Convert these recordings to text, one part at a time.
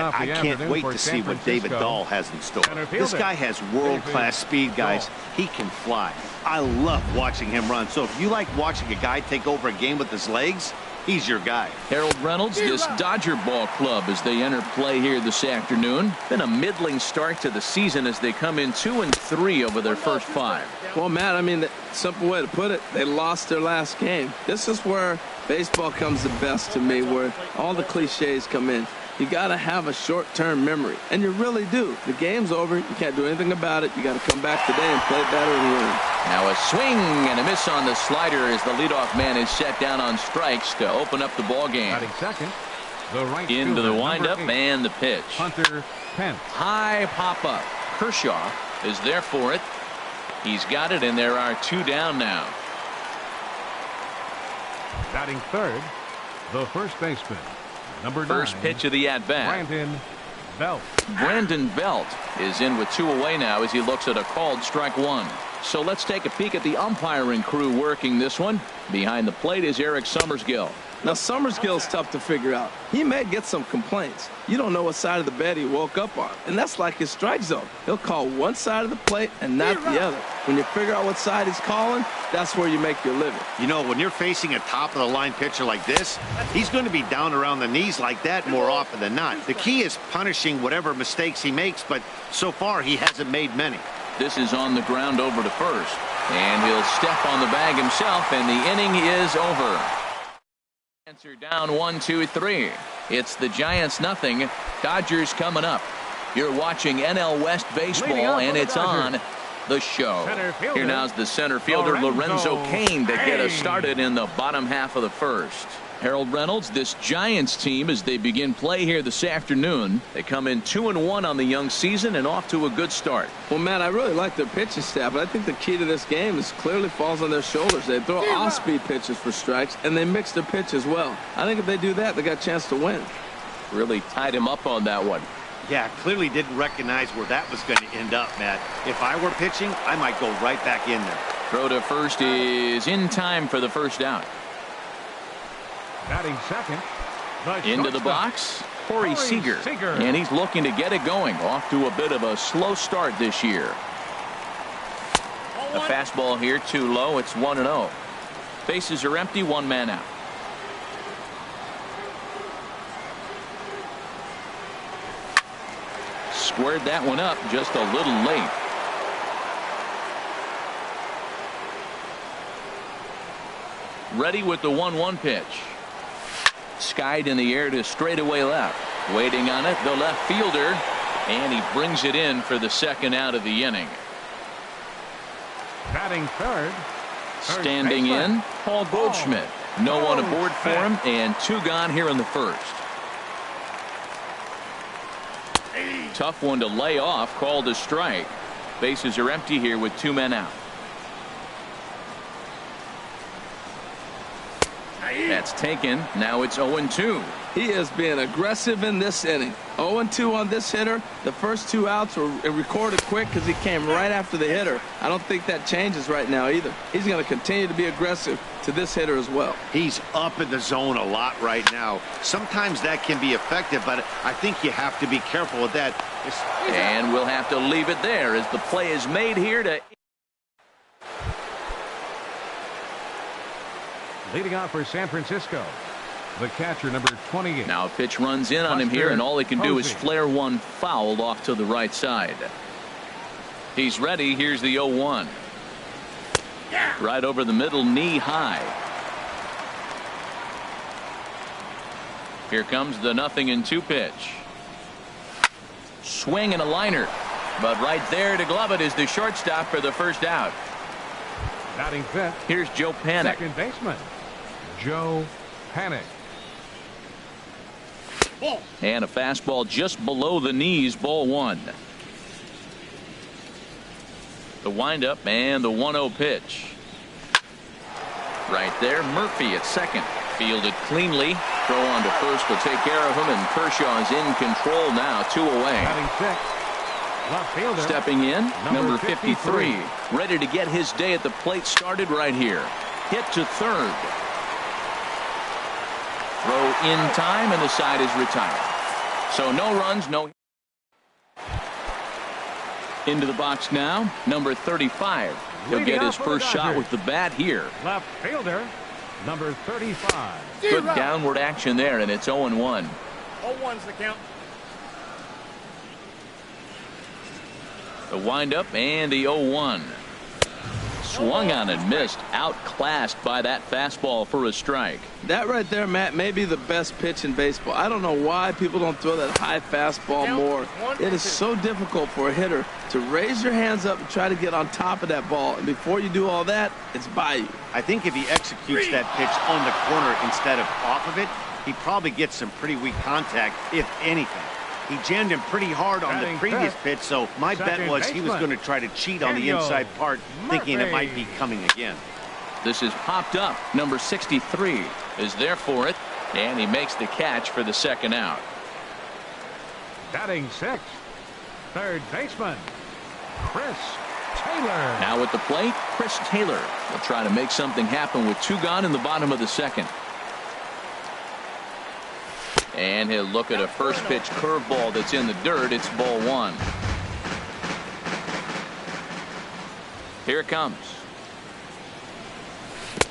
off the I can't wait to see what David Dahl has in store. This guy has world-class speed, guys. He can fly. I love watching him run. So if you like watching a guy take over a game with his legs, he's your guy. Harold Reynolds, this Dodger ball club as they enter play here this afternoon. Been a middling start to the season as they come in 2-3 over their first 5. Well, Matt, I mean, the simple way to put it, they lost their last game. This is where baseball comes the best to me, where all the cliches come in. You got to have a short-term memory, and you really do. The game's over. You can't do anything about it. You got to come back today and play better and win. Now a swing and a miss on the slider as the leadoff man is set down on strikes to open up the ball game. Second, the right into the windup 8, and the pitch. Hunter Pence. High pop up. Kershaw is there for it. He's got it, and there are 2 down now. Batting third, the first baseman, number 9. First pitch of the at-bat. Brandon Belt is in with 2 away now as he looks at a called strike 1. So let's take a peek at the umpiring crew working this one. Behind the plate is Eric Summersgill. Now, Summersgill's tough to figure out. He may get some complaints. You don't know what side of the bed he woke up on, and that's like his strike zone. He'll call one side of the plate and not the other. When you figure out what side he's calling, that's where you make your living. You know, when you're facing a top-of-the-line pitcher like this, he's going to be down around the knees like that more often than not. The key is punishing whatever mistakes he makes, but so far he hasn't made many. This is on the ground over to first, and he'll step on the bag himself, and the inning is over. Answer down 1-2-3. It's the Giants nothing. Dodgers coming up. You're watching NL West baseball, and it's on the show. Here now's the center fielder Lorenzo Cain to get us started in the bottom half of the first. Harold Reynolds, this Giants team, as they begin play here this afternoon, they come in 2-1 on the young season and off to a good start. Well, Matt, I really like their pitching staff, but I think the key to this game is clearly falls on their shoulders. They throw off-speed pitches for strikes, and they mix their pitch as well. I think if they do that, they got a chance to win. Really tied him up on that one. Yeah, clearly didn't recognize where that was going to end up, Matt. If I were pitching, I might go right back in there. Throw to first is in time for the first out. Batting second, into the box, Corey Seager, and he's looking to get it going. Off to a bit of a slow start this year. A fastball here too low. It's 1-0. Bases are empty. 1 man out. Squared that one up just a little late. Ready with the 1-1 pitch. Skied in the air to straightaway left. Waiting on it, the left fielder, and he brings it in for the second out of the inning. Batting third. Standing in, Paul Goldschmidt. No one aboard for him, and 2 gone here in the first. Tough one to lay off, called a strike. Bases are empty here with 2 men out. That's taken. Now it's 0-2. He is being aggressive in this inning. 0-2 on this hitter. The first 2 outs were recorded quick because he came right after the hitter. I don't think that changes right now either. He's going to continue to be aggressive to this hitter as well. He's up in the zone a lot right now. Sometimes that can be effective, but I think you have to be careful with that. And we'll have to leave it there as the play is made here to... Leading off for San Francisco, the catcher, number 28. Now a pitch runs in on him here, and all he can do is flare one foul off to the right side. He's ready. Here's the 0-1. Right over the middle, knee high. Here comes the 0-2 pitch. Swing and a liner. But right there to glove it is the shortstop for the first out. Batting fifth. Here's Joe Panik. Second baseman, Joe Panik. And a fastball just below the knees, ball 1. The windup and the 1-0 pitch. Right there, Murphy at second. Fielded cleanly. Throw on to first will take care of him, and Kershaw is in control now, 2 away. Batting sixth. Left fielder, stepping in, number 53. Ready to get his day at the plate started right here. Hit to third. Throw in time, and the side is retired. So no runs, no. Into the box now, number 35. He'll get his first shot with the bat here. Left fielder, number 35. Good downward action there, and it's 0-1. 0-1's the count. The windup and the 0-1. Swung on and missed. Outclassed by that fastball for a strike. That right there, Matt, may be the best pitch in baseball. I don't know why people don't throw that high fastball more. It is so difficult for a hitter to raise your hands up and try to get on top of that ball. And before you do all that, it's by you. I think if he executes that pitch on the corner instead of off of it, he probably gets some pretty weak contact, if anything. He jammed him pretty hard on the previous pitch, so my bet was he was going to try to cheat on the inside part, thinking it might be coming again. This is popped up. Number 63 is there for it, and he makes the catch for the second out. Batting sixth, third baseman, Chris Taylor. Now at the plate, Chris Taylor will try to make something happen with 2 gone in the bottom of the second. And he'll look at a first pitch curveball that's in the dirt. It's ball 1. Here it comes.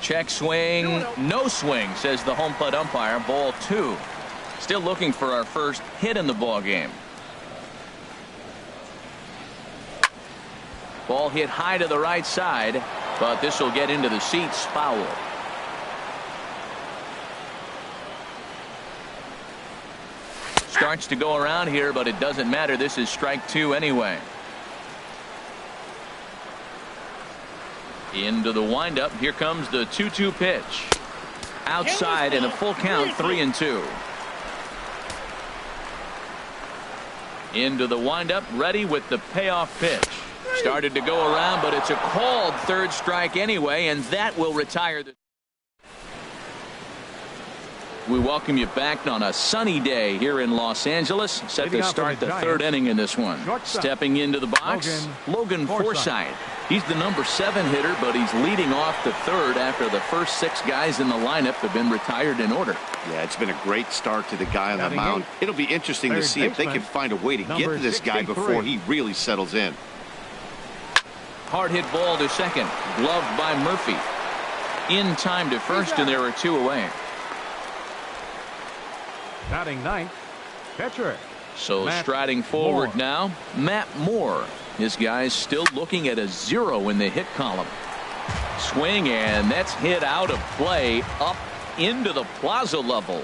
Check swing. No swing, says the home plate umpire. Ball 2. Still looking for our first hit in the ball game. Ball hit high to the right side, but this will get into the seats. Foul. Starts to go around here, but it doesn't matter. This is strike 2 anyway. Into the windup. Here comes the 2-2 pitch. Outside in a full count, 3-2. Into the windup, ready with the payoff pitch. Started to go around, but it's a called third strike anyway, and that will retire the. We welcome you back on a sunny day here in Los Angeles. Set to start the third inning in this one. Stepping into the box, Logan Forsythe. He's the number 7 hitter, but he's leading off the third after the first 6 guys in the lineup have been retired in order. Yeah, it's been a great start to the guy on the mound. It'll be interesting to see if they can find a way to get to this guy before he really settles in. Hard hit ball to second, gloved by Murphy. In time to first, and there are 2 away. Batting ninth, pitcher. So Matt striding forward Moore. now, Matt Moore. His guy's still looking at a 0 in the hit column. Swing, and that's hit out of play up into the plaza level.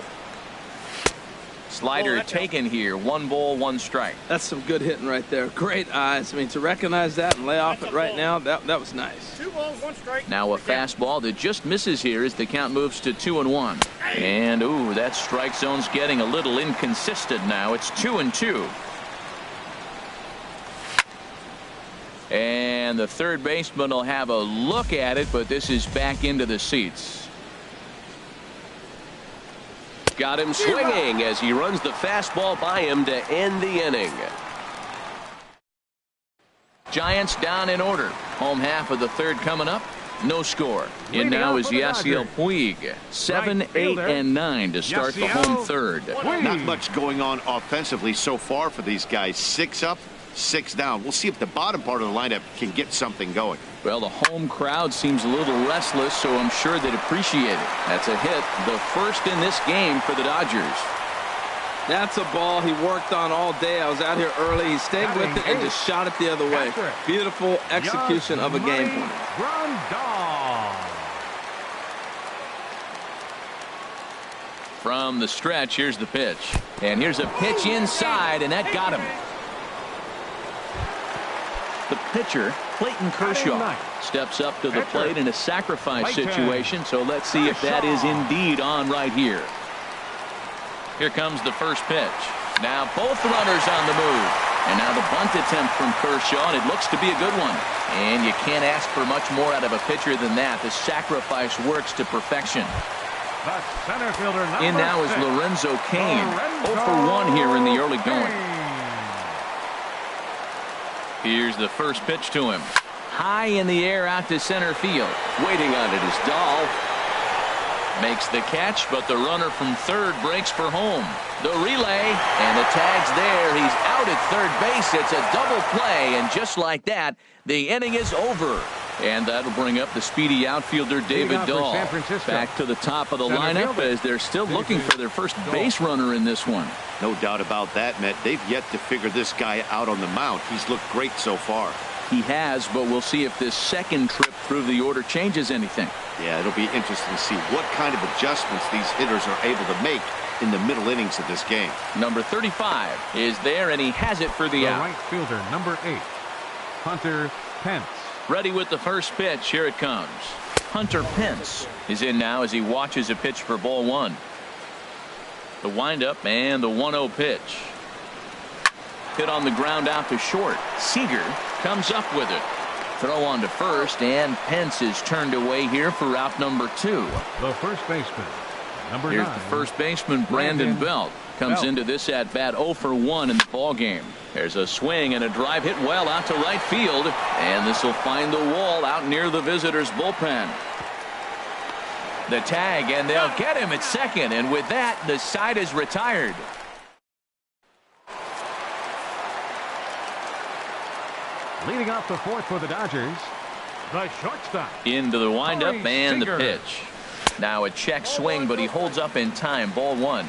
Slider taken here. 1 ball, 1 strike. That's some good hitting right there. Great eyes. I mean, to recognize that and lay off it right now, that was nice. 2 balls, 1 strike. Now a fastball that just misses here as the count moves to 2-1. And ooh, that strike zone's getting a little inconsistent now. It's 2-2. And the third baseman will have a look at it, but this is back into the seats. Got him swinging as he runs the fastball by him to end the inning. Giants down in order. Home half of the third coming up. No score. In now is Yasiel Puig. 7, 8, and 9 to start the home third. Not much going on offensively so far for these guys. 6 up, 6 down. We'll see if the bottom part of the lineup can get something going. Well, the home crowd seems a little restless, so I'm sure they'd appreciate it. That's a hit, the first in this game for the Dodgers. That's a ball he worked on all day. I was out here early. He stayed with it and just shot it the other way. Beautiful execution of a game plan. From the stretch, here's the pitch. And here's a pitch inside, and that got him. The pitcher, Clayton Kershaw, steps up to the plate in a sacrifice situation, so let's see if that is indeed on right here. Here comes the first pitch. Now both runners on the move. And now the bunt attempt from Kershaw, and it looks to be a good one. And you can't ask for much more out of a pitcher than that. The sacrifice works to perfection. The center fielder in now is Lorenzo Cain. 0 for 1 here in the early going. Here's the first pitch to him. High in the air out to center field. Waiting on it is Dahl. Makes the catch, but the runner from third breaks for home. The relay, and the tag's there. He's out at third base. It's a double play, and just like that, the inning is over. And that'll bring up the speedy outfielder David Dahl back to the top of the lineup as they're still looking for their first base runner in this one. No doubt about that, Matt. They've yet to figure this guy out on the mound. He's looked great so far. He has, but we'll see if this second trip through the order changes anything. Yeah, it'll be interesting to see what kind of adjustments these hitters are able to make in the middle innings of this game. Number 35 is there, and he has it for the out. Right fielder, number 8, Hunter Pence. Ready with the first pitch. Here it comes. Hunter Pence is in now as he watches a pitch for ball one. The windup and the 1-0 pitch. Hit on the ground out to short. Seager comes up with it. Throw on to first, and Pence is turned away here for out number 2. The first baseman, number 9. Here's the first baseman, Brandon Belt. Comes into this at bat 0 for 1 in the ball game. There's a swing and a drive hit well out to right field, and this will find the wall out near the visitors' bullpen. The tag, and they'll get him at second, and with that, the side is retired. Leading off the fourth for the Dodgers, the shortstop. Into the windup and the pitch. Now a check swing, but he holds up in time. Ball one.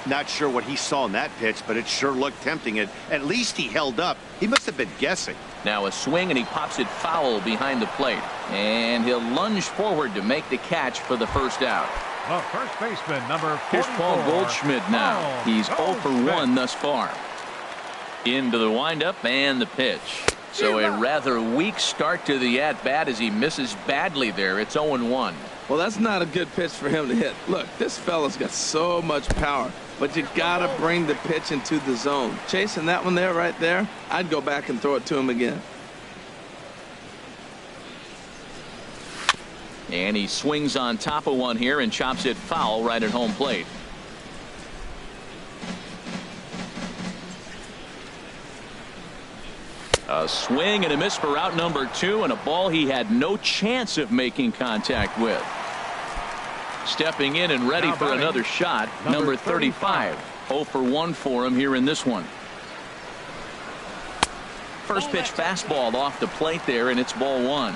Not sure what he saw in that pitch, but it sure looked tempting. At least he held up. He must have been guessing. Now a swing, and he pops it foul behind the plate. And he'll lunge forward to make the catch for the first out. The first baseman, number 44. Here's Paul Goldschmidt now. He's 0 for 1 thus far. Into the windup and the pitch. So a rather weak start to the at-bat as he misses badly there. It's 0-1. Well, that's not a good pitch for him to hit. Look, this fella's got so much power, but you got to bring the pitch into the zone. Chasing that one there, right there, I'd go back and throw it to him again. And he swings on top of one here and chops it foul right at home plate. A swing and a miss for out number 2, and a ball he had no chance of making contact with. Stepping in and ready for another shot, number 35. 0 for 1 for him here in this one. First pitch fastball off the plate there, and it's ball 1.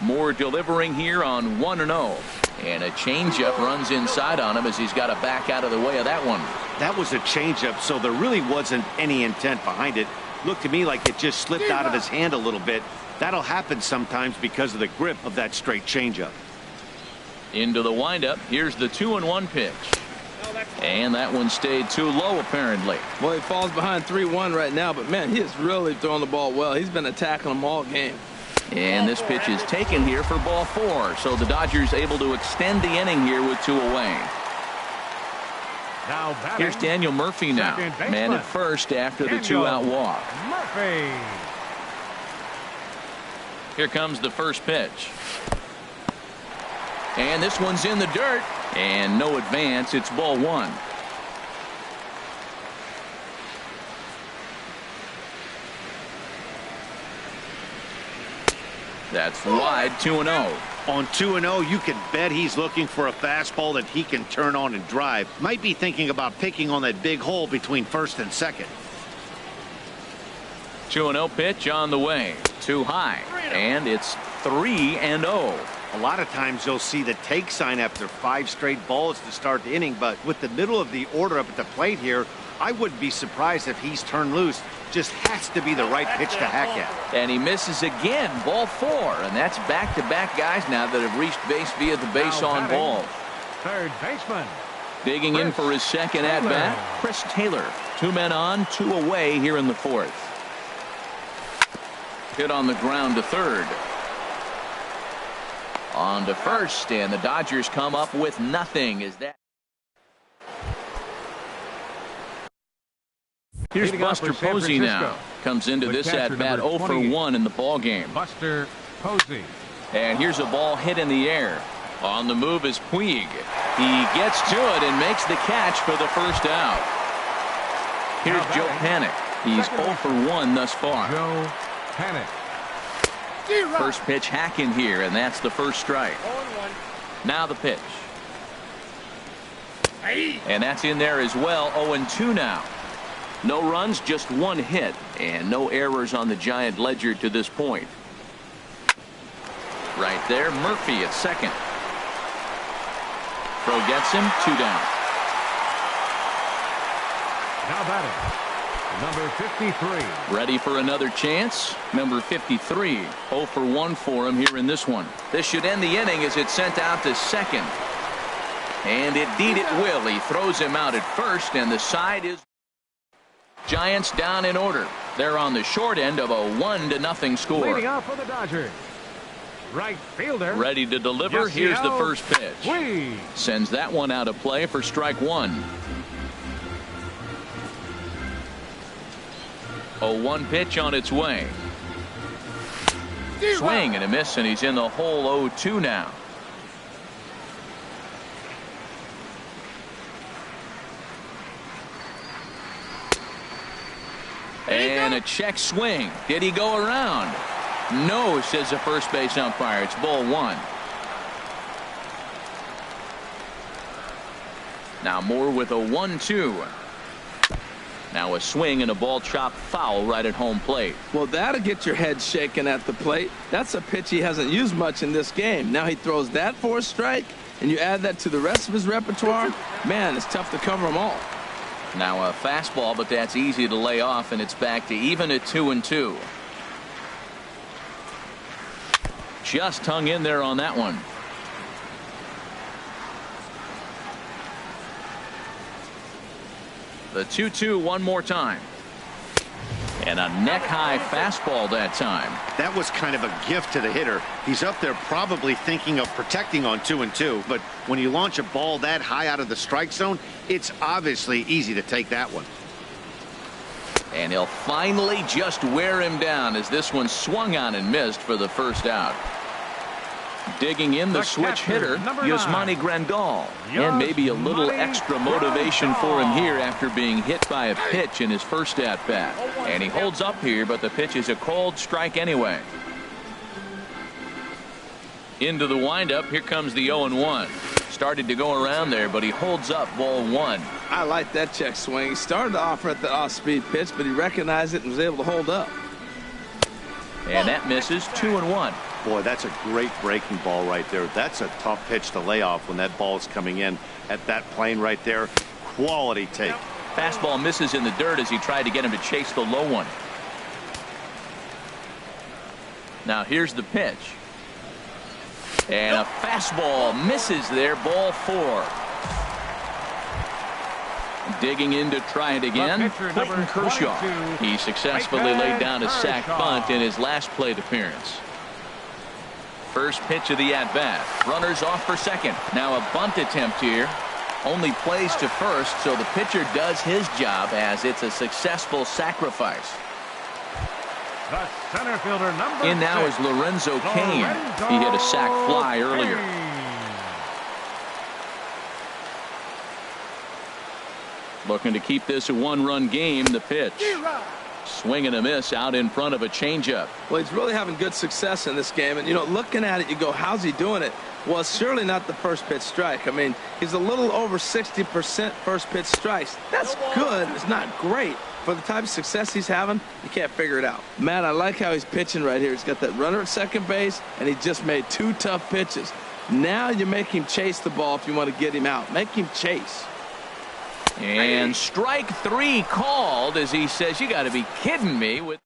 Moore delivering here on 1-0. And a changeup runs inside on him as he's got to back out of the way of that one. That was a changeup, so there really wasn't any intent behind it. Looked to me like it just slipped out of his hand a little bit. That'll happen sometimes because of the grip of that straight changeup. Into the windup. Here's the 2-1 pitch. And that one stayed too low, apparently. Well, he falls behind 3-1 right now, but man, he is really throwing the ball well. He's been attacking them all game. And this pitch is taken here for ball 4. So the Dodgers able to extend the inning here with 2 away. Now here's Daniel Murphy now. Man at first after the 2-out walk. Murphy. Here comes the first pitch. And this one's in the dirt. And no advance. It's ball 1. That's wide. 2-0. On 2-0, you can bet he's looking for a fastball that he can turn on and drive. Might be thinking about picking on that big hole between first and second. 2-0 pitch on the way. Too high. And it's 3-0. A lot of times you'll see the take sign after 5 straight balls to start the inning, but with the middle of the order up at the plate here, I wouldn't be surprised if he's turned loose. Just has to be the right pitch to hack at. And he misses again. Ball 4. And that's back-to-back guys now that have reached base via the base on ball. Third baseman. Digging in for his second at-bat, Chris Taylor. 2 men on, 2 away here in the 4th. Hit on the ground to third. On to first, and the Dodgers come up with nothing. Is that? Here's Buster Posey now. Comes into this at bat 0 for 1 in the ball game. Buster Posey. And here's a ball hit in the air. On the move is Puig. He gets to it and makes the catch for the first out. Here's Joe Panik. He's 0 for 1 thus far. Joe Panik. First pitch hacking here, and that's the first strike. 0-1. Now the pitch. And that's in there as well. 0-2 now. No runs, just one hit, and no errors on the Giant ledger to this point. Right there, Murphy at second. Throw gets him, 2 down. Now batting, number 53. Ready for another chance. Number 53. 0 for 1 for him here in this one. This should end the inning as it's sent out to second. And indeed it will. He throws him out at first, and the side is Giants down in order. They're on the short end of a 1-0 score. Leading off for the Dodgers, right fielder. Ready to deliver. Here's the first pitch. Swing. Sends that one out of play for strike 1. 0-1 pitch on its way. Swing and a miss, and he's in the hole. 0-2 now. And a check swing. Did he go around? No, says the first base umpire. It's ball 1. Now Moore with a 1-2. Now a swing and a ball chopped foul right at home plate. Well, that'll get your head shaken at the plate. That's a pitch he hasn't used much in this game. Now he throws that for a strike, and you add that to the rest of his repertoire. Man, it's tough to cover them all. Now a fastball, but that's easy to lay off, and it's back to even at 2-2. Just hung in there on that one. The 2-2 one more time. And a neck-high fastball that time. That was kind of a gift to the hitter. He's up there probably thinking of protecting on 2-2, but when you launch a ball that high out of the strike zone, it's obviously easy to take that one. And he'll finally just wear him down as this one swung on and missed for the first out. Digging in the switch hitter, Yasmani Grandal. And maybe a little extra motivation for him here after being hit by a pitch in his first at-bat. And he holds up here, but the pitch is a cold strike anyway. Into the windup, here comes the 0-1. Started to go around there, but he holds up, ball 1. I like that check swing. He started to offer at the off-speed pitch, but he recognized it and was able to hold up. And that misses. 2-1. Boy, that's a great breaking ball right there. That's a tough pitch to lay off when that ball is coming in at that plane right there. Quality take. Fastball misses in the dirt as he tried to get him to chase the low one. Now here's the pitch. And a fastball misses there, ball 4. Digging in to try it again, Clayton Kershaw. He successfully laid down a sac bunt in his last plate appearance. First pitch of the at-bat. Runners off for second. Now a bunt attempt here. Only plays to first, so the pitcher does his job as it's a successful sacrifice. The center fielder, number In now 6, is Lorenzo Cain. He hit a sac fly earlier. Looking to keep this a 1-run game. The pitch. Swing and a miss out in front of a changeup. Well, he's really having good success in this game. And, you know, looking at it, you go, how's he doing it? Well, it's surely not the first pitch strike. I mean, he's a little over 60% first pitch strikes. That's good. It's not great. For the type of success he's having, you can't figure it out. Matt, I like how he's pitching right here. He's got that runner at second base, and he just made 2 tough pitches. Now you make him chase the ball if you want to get him out. Make him chase. And strike 3 called as he says, you got to be kidding me. With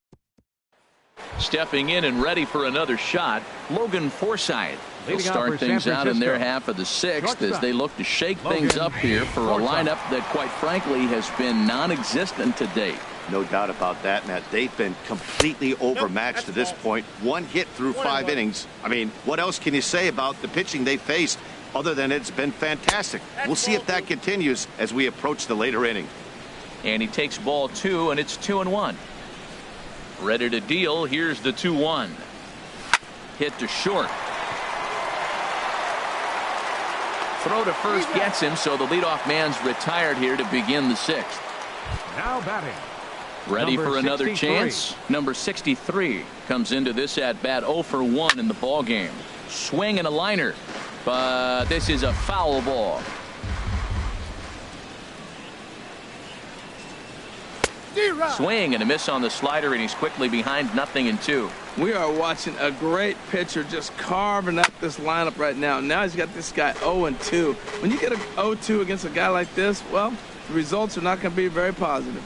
stepping in and ready for another shot, Logan Forsythe. They'll start things out in their half of the 6th as they look to shake things up here for a lineup that, quite frankly, has been non-existent to date. No doubt about that, Matt. They've been completely overmatched to this point. 1 hit through 5 innings. I mean, what else can you say about the pitching they faced other than it's been fantastic? We'll see if that continues as we approach the later inning. And he takes ball 2, and it's 2-1. Ready to deal. Here's the 2-1. Hit to short. Throw to first gets him, so the leadoff man's retired here to begin the 6th. Now batting, Ready Number for another 63. chance. Number 63 comes into this at bat 0 for 1 in the ball game. Swing and a liner, but this is a foul ball. Swing and a miss on the slider, and he's quickly behind 0-2. We are watching a great pitcher just carving up this lineup right now. Now he's got this guy 0-2. When you get a 0-2 against a guy like this, well, the results are not going to be very positive.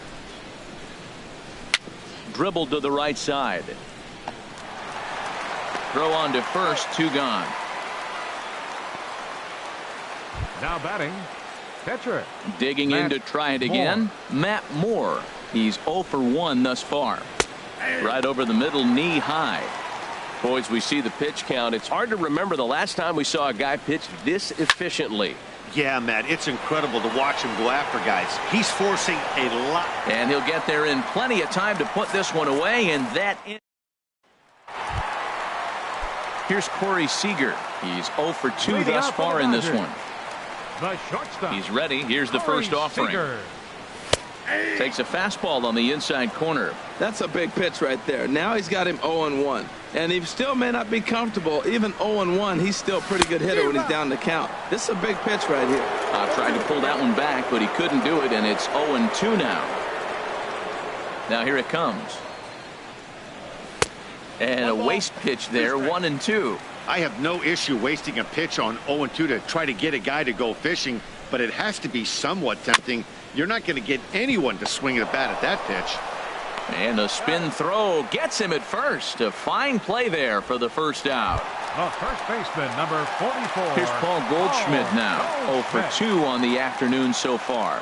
Dribbled to the right side. Throw on to first, 2 gone. Now batting, pitcher. Digging in to try it again. Matt Moore. He's 0 for 1 thus far. Right over the middle, knee high. Boys, we see the pitch count. It's hard to remember the last time we saw a guy pitch this efficiently. Yeah, Matt, it's incredible to watch him go after guys. He's forcing a lot. And he'll get there in plenty of time to put this one away, and that in. Here's Corey Seager. He's 0 for 2 thus far in this one. The shortstop. He's ready. Here's the first offering. Seager. Takes a fastball on the inside corner. That's a big pitch right there. Now he's got him 0-1. And he still may not be comfortable. Even 0-1, he's still a pretty good hitter when he's down the count. This is a big pitch right here. Tried to pull that one back, but he couldn't do it, and it's 0-2 now. Now here it comes. And a waste pitch there, 1-2. I have no issue wasting a pitch on 0-2 to try to get a guy to go fishing, but it has to be somewhat tempting. You're not going to get anyone to swing at a bat at that pitch. And a spin throw gets him at first. A fine play there for the first out. The first baseman, number 44. Here's Paul Goldschmidt now. 0 for 2 on the afternoon so far.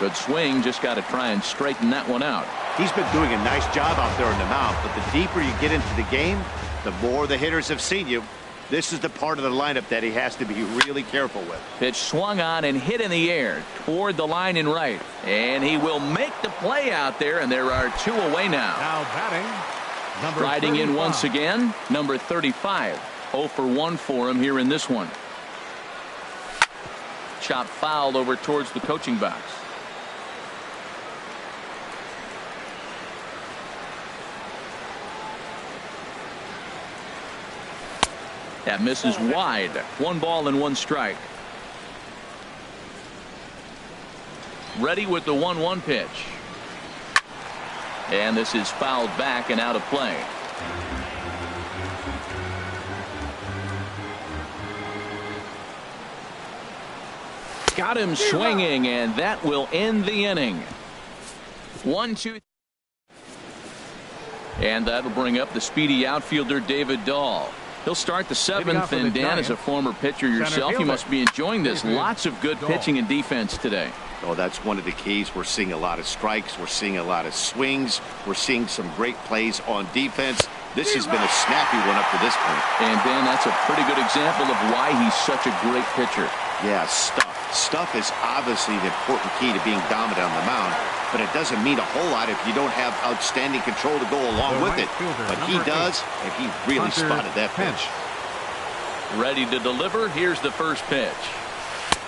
Good swing. Just got to try and straighten that one out. He's been doing a nice job out there in the mound, but the deeper you get into the game, the more the hitters have seen you. This is the part of the lineup that he has to be really careful with. Pitch swung on and hit in the air toward the line in right. And he will make the play out there, and there are 2 away now. Now batting, number Riding 35. in once again, number 35. 0 for 1 for him here in this one. Chop fouled over towards the coaching box. That misses wide. 1 ball and 1 strike. Ready with the 1-1 pitch. And this is fouled back and out of play. Got him swinging, and that will end the inning. 1-2. And that'll bring up the speedy outfielder David Dahl. He'll start the 7th, and Dan, as a former pitcher yourself, you must be enjoying this. Lots of good pitching and defense today. Oh, that's one of the keys. We're seeing a lot of strikes. We're seeing a lot of swings. We're seeing some great plays on defense. This has been a snappy one up to this point. And, Dan, that's a pretty good example of why he's such a great pitcher. Yeah, stuff. Stuff is obviously the important key to being dominant on the mound, but it doesn't mean a whole lot if you don't have outstanding control to go along with it. But he does, and he really spotted that pitch. Ready to deliver. Here's the first pitch.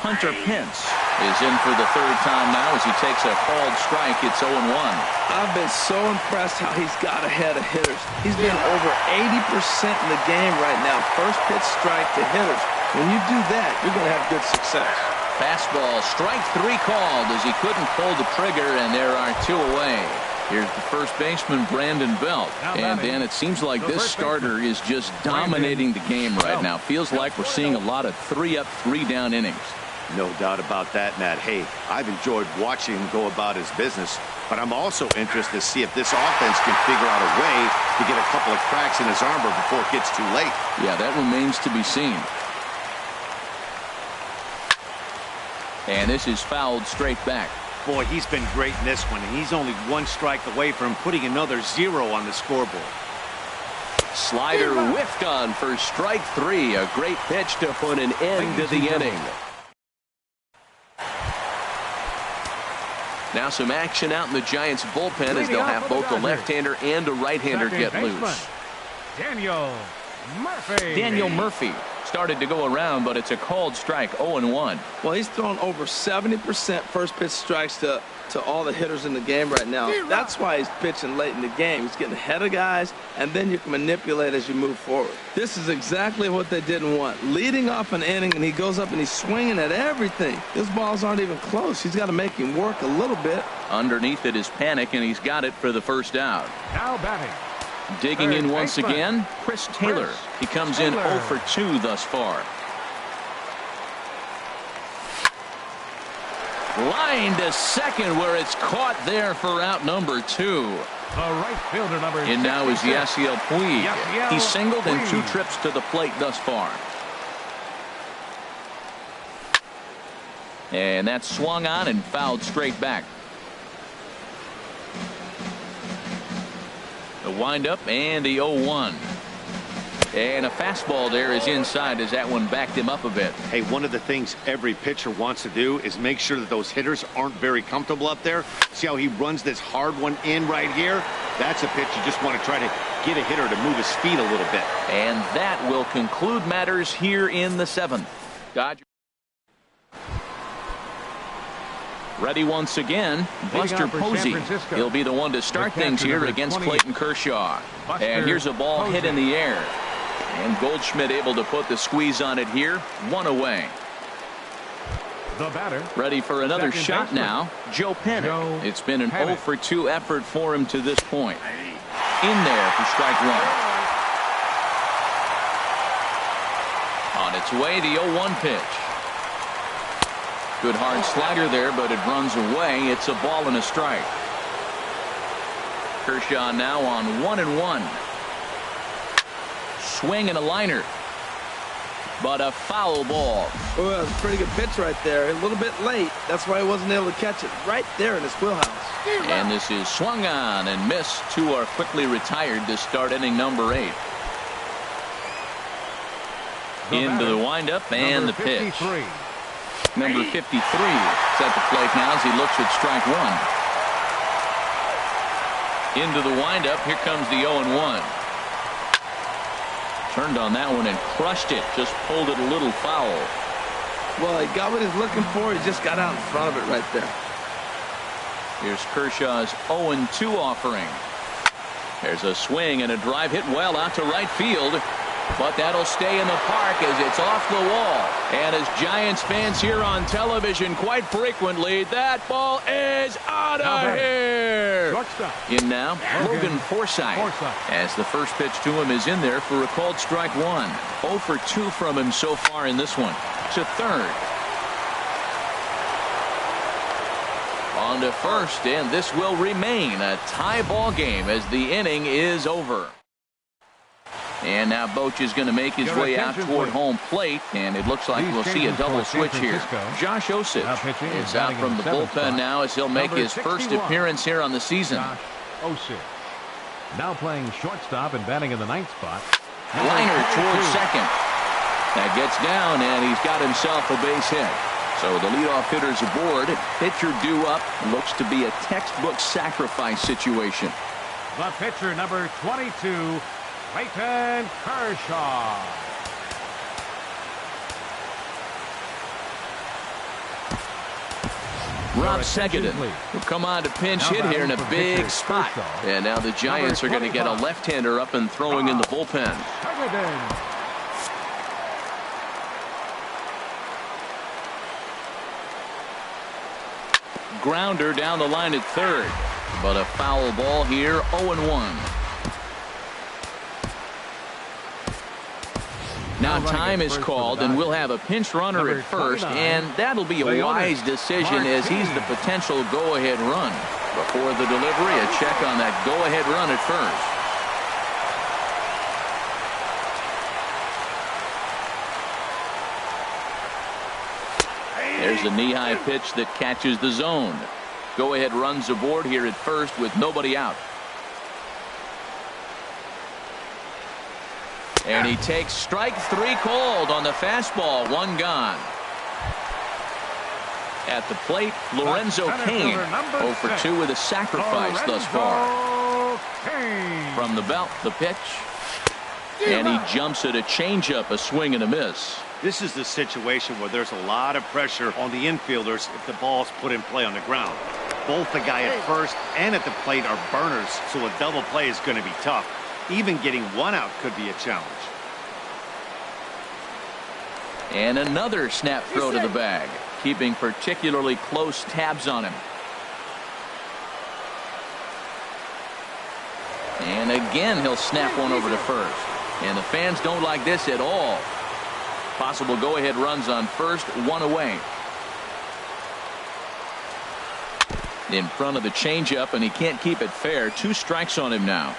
Hunter Pence is in for the 3rd time now as he takes a called strike. It's 0-1. I've been so impressed how he's got ahead of hitters. He's been over 80% in the game right now. First pitch strike to hitters. When you do that, you're going to have good success. Fastball, strike 3 called as he couldn't pull the trigger, and there are 2 away. Here's the first baseman, Brandon Belt. And, Dan, it seems like this starter is just dominating the game right now. Feels like we're seeing a lot of 3-up, 3-down innings. No doubt about that, Matt. Hey, I've enjoyed watching him go about his business, but I'm also interested to see if this offense can figure out a way to get a couple of cracks in his armor before it gets too late. Yeah, that remains to be seen. And this is fouled straight back. Boy, he's been great in this one, and he's only 1 strike away from putting another 0 on the scoreboard. Slider whiffed on for strike 3. A great pitch to put an end to the inning. Now some action out in the Giants bullpen as they'll have both a left-hander and a right-hander get loose. Daniel Murphy. Daniel Murphy started to go around, but it's a called strike, 0-1. Well, he's thrown over 70% first pitch strikes to all the hitters in the game right now. That's why he's pitching late in the game. He's getting ahead of guys, and then you can manipulate as you move forward. This is exactly what they didn't want. Leading off an inning, and he goes up and he's swinging at everything. His balls aren't even close. He's got to make him work a little bit. Underneath it is Panic, and he's got it for the first out. Now batting. Digging in once again, Chris Taylor. He comes in 0 for 2 thus far. Line to second, where it's caught there for out number 2. The right fielder, number And now is 66. Yasiel Puig. Yasiel He's singled in 2 Puig. trips to the plate thus far. And that's swung on and fouled straight back. The windup and the 0-1. And a fastball there is inside as that one backed him up a bit. Hey, one of the things every pitcher wants to do is make sure that those hitters aren't very comfortable up there. See how he runs this hard one in right here? That's a pitch you just want to try to get a hitter to move his feet a little bit. And that will conclude matters here in the 7th. Dodgers ready once again. Buster up for Posey. San Francisco. He'll be the one to start The things catcher, here number against 20. Clayton Kershaw. Buster And here's a ball hit Posey. in the air. And Goldschmidt able to put the squeeze on it here. 1 away. The batter. Ready for another Second shot baseman. now. Joe Panic. Joe It's been an Panic. 0 for 2 effort for him to this point. In there for strike 1. On its way, the 0-1 pitch. Good hard slider there, but it runs away. It's a ball and a strike. Kershaw now on 1-1. Swing and a liner. But a foul ball. Oh, that was a pretty good pitch right there. A little bit late. That's why he wasn't able to catch it right there in his wheelhouse. And this is swung on and missed. 2 are quickly retired to start inning number 8. Into the windup and the pitch. 53. Number 53 is at the plate now as he looks at strike 1. Into the windup. Here comes the 0-1. Turned on that one and crushed it. Just pulled it a little foul. Well, he got what he's looking for. He just got out in front of it right there. Here's Kershaw's 0-2 offering. There's a swing and a drive hit well out to right field. But that'll stay in the park as it's off the wall. And as Giants fans hear on television quite frequently, that ball is out of here. Shortstop. In now, Logan Forsythe. As the first pitch to him is in there for a called strike 1. 0 for 2 from him so far in this one. To third. On to first, and this will remain a tie ball game as the inning is over. And now Boch is going to make his Your way out attention, toward please. home plate, and it looks like These we'll see a changes double for San switch here. Francisco. Josh Now Osich pitching is is out batting from in the the seventh bullpen spot. now as he'll make Number his first 61. appearance here on the season. Josh Osich. Now playing shortstop and batting in the 9th spot. Liner towards second. That gets down, and he's got himself a base hit. So the leadoff hitter's aboard. Pitcher due up. Looks to be a textbook sacrifice situation. The pitcher, number 22, Clayton Kershaw. Rob attention, Segedin please. will come on to pinch Now hit here in a batting for big pitcher spot. Kershaw. And now the Giants are going to get a 25. left-hander up and throwing in the bullpen. Segedin. Grounder down the line at third. But a foul ball here, 0-1. Now time is called, and we'll have a pinch runner Number at first, 29, and that'll be a the wise owner, decision as he's the potential go-ahead run. Before the delivery, a check on that go-ahead run at first. There's a knee-high pitch that catches the zone. Go-ahead runs aboard here at first with nobody out. And he takes strike 3 called on the fastball. 1 gone. At the plate, Lorenzo Cain. 0 for 2 with a sacrifice thus far. Cain. From the belt, the pitch. And he jumps at a changeup, a swing and a miss. This is the situation where there's a lot of pressure on the infielders if the ball's put in play on the ground. Both the guy at first and at the plate are burners, so a double play is going to be tough. Even getting one out could be a challenge. And another snap throw to the bag, keeping particularly close tabs on him. And again, he'll snap one over to first. And the fans don't like this at all. Possible go-ahead runs on first, one away. In front of the changeup, and he can't keep it fair. 2 strikes on him now.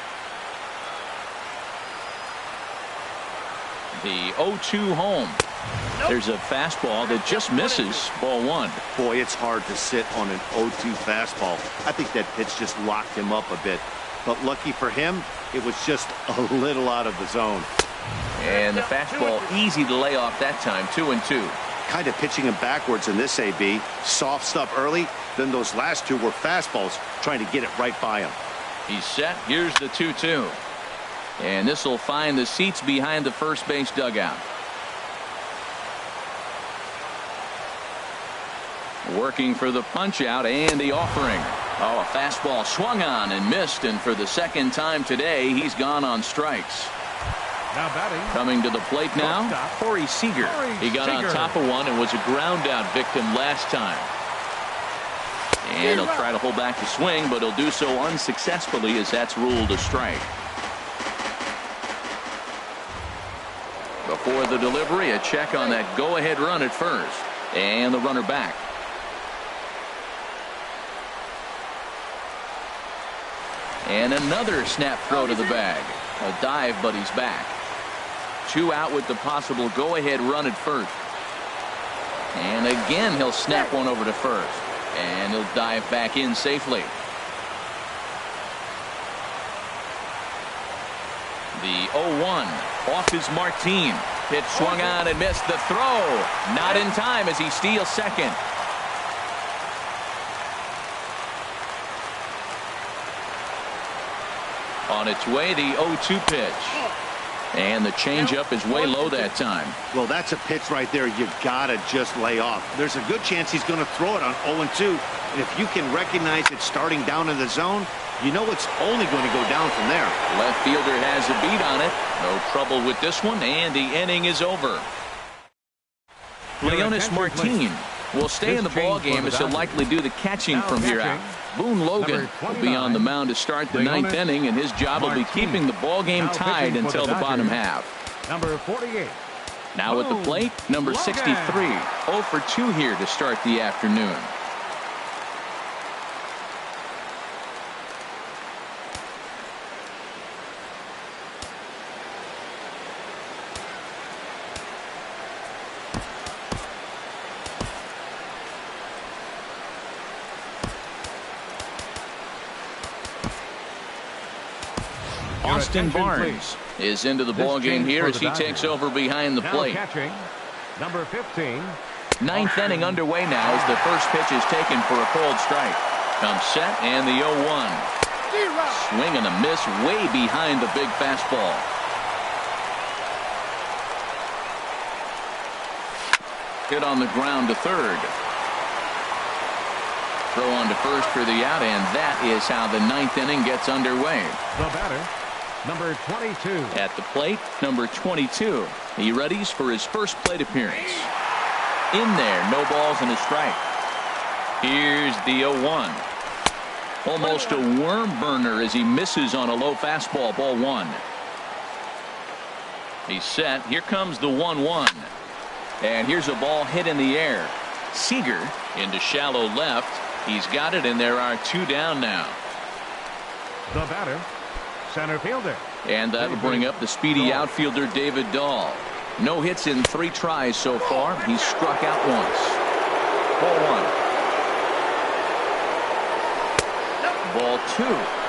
The 0-2 home. There's a fastball that just misses. Ball 1. Boy, it's hard to sit on an 0-2 fastball. I think that pitch just locked him up a bit. But lucky for him, it was just a little out of the zone. And the fastball easy to lay off that time. 2-2. Kind of pitching him backwards in this AB. Soft stuff early, then those last 2 were fastballs, trying to get it right by him. He's set. Here's the 2-2. And this will find the seats behind the first base dugout. Working for the punch out and the offering. Oh, a fastball swung on and missed, and for the second time today, he's gone on strikes. Now batting. Coming to the plate now, Corey Seager. He got on top of one and was a ground out victim last time. And he'll try to hold back the swing, but he'll do so unsuccessfully as that's ruled a strike. Before the delivery, a check on that go-ahead run at first. And the runner back. And another snap throw to the bag. A dive, but he's back. 2 out with the possible go-ahead run at first. And again, he'll snap one over to first. And he'll dive back in safely. The 0-1 off is Martin. Pitch swung on and missed. The throw. Not in time as he steals second. On its way, the 0-2 pitch. And the changeup is way low that time. Well, that's a pitch right there you gotta just lay off. There's a good chance he's going to throw it on 0-2. And if you can recognize it starting down in the zone, you know it's only going to go down from there. Left fielder has a beat on it. No trouble with this one, and the inning is over. Leonis Martin will stay in the ball game as he'll likely do the catching from here out. Boone Logan will be on the mound to start the 9th inning, and his job will be keeping the ball game tied until the bottom half. Number 48. Now at the plate, number 63. 0 for 2 here to start the afternoon. Austin Barnes is into the ball game here as he takes over behind the plate. Number 15. 9th inning underway now as the first pitch is taken for a cold strike. Comes set and the 0-1. Swing and a miss way behind the big fastball. Hit on the ground to third. Throw on to first for the out, and that is how the 9th inning gets underway. The batter, number 22. At the plate, number 22. He readies for his first plate appearance. In there, no balls and a strike. Here's the 0-1. Almost a worm burner as he misses on a low fastball. Ball 1. He's set. Here comes the 1-1. And here's a ball hit in the air. Seager into shallow left. He's got it, and there are 2 down now. The batter, center fielder. And that'll bring up the speedy outfielder David Dahl. No hits in 3 tries so far. He's struck out once. Ball 1. Ball 2.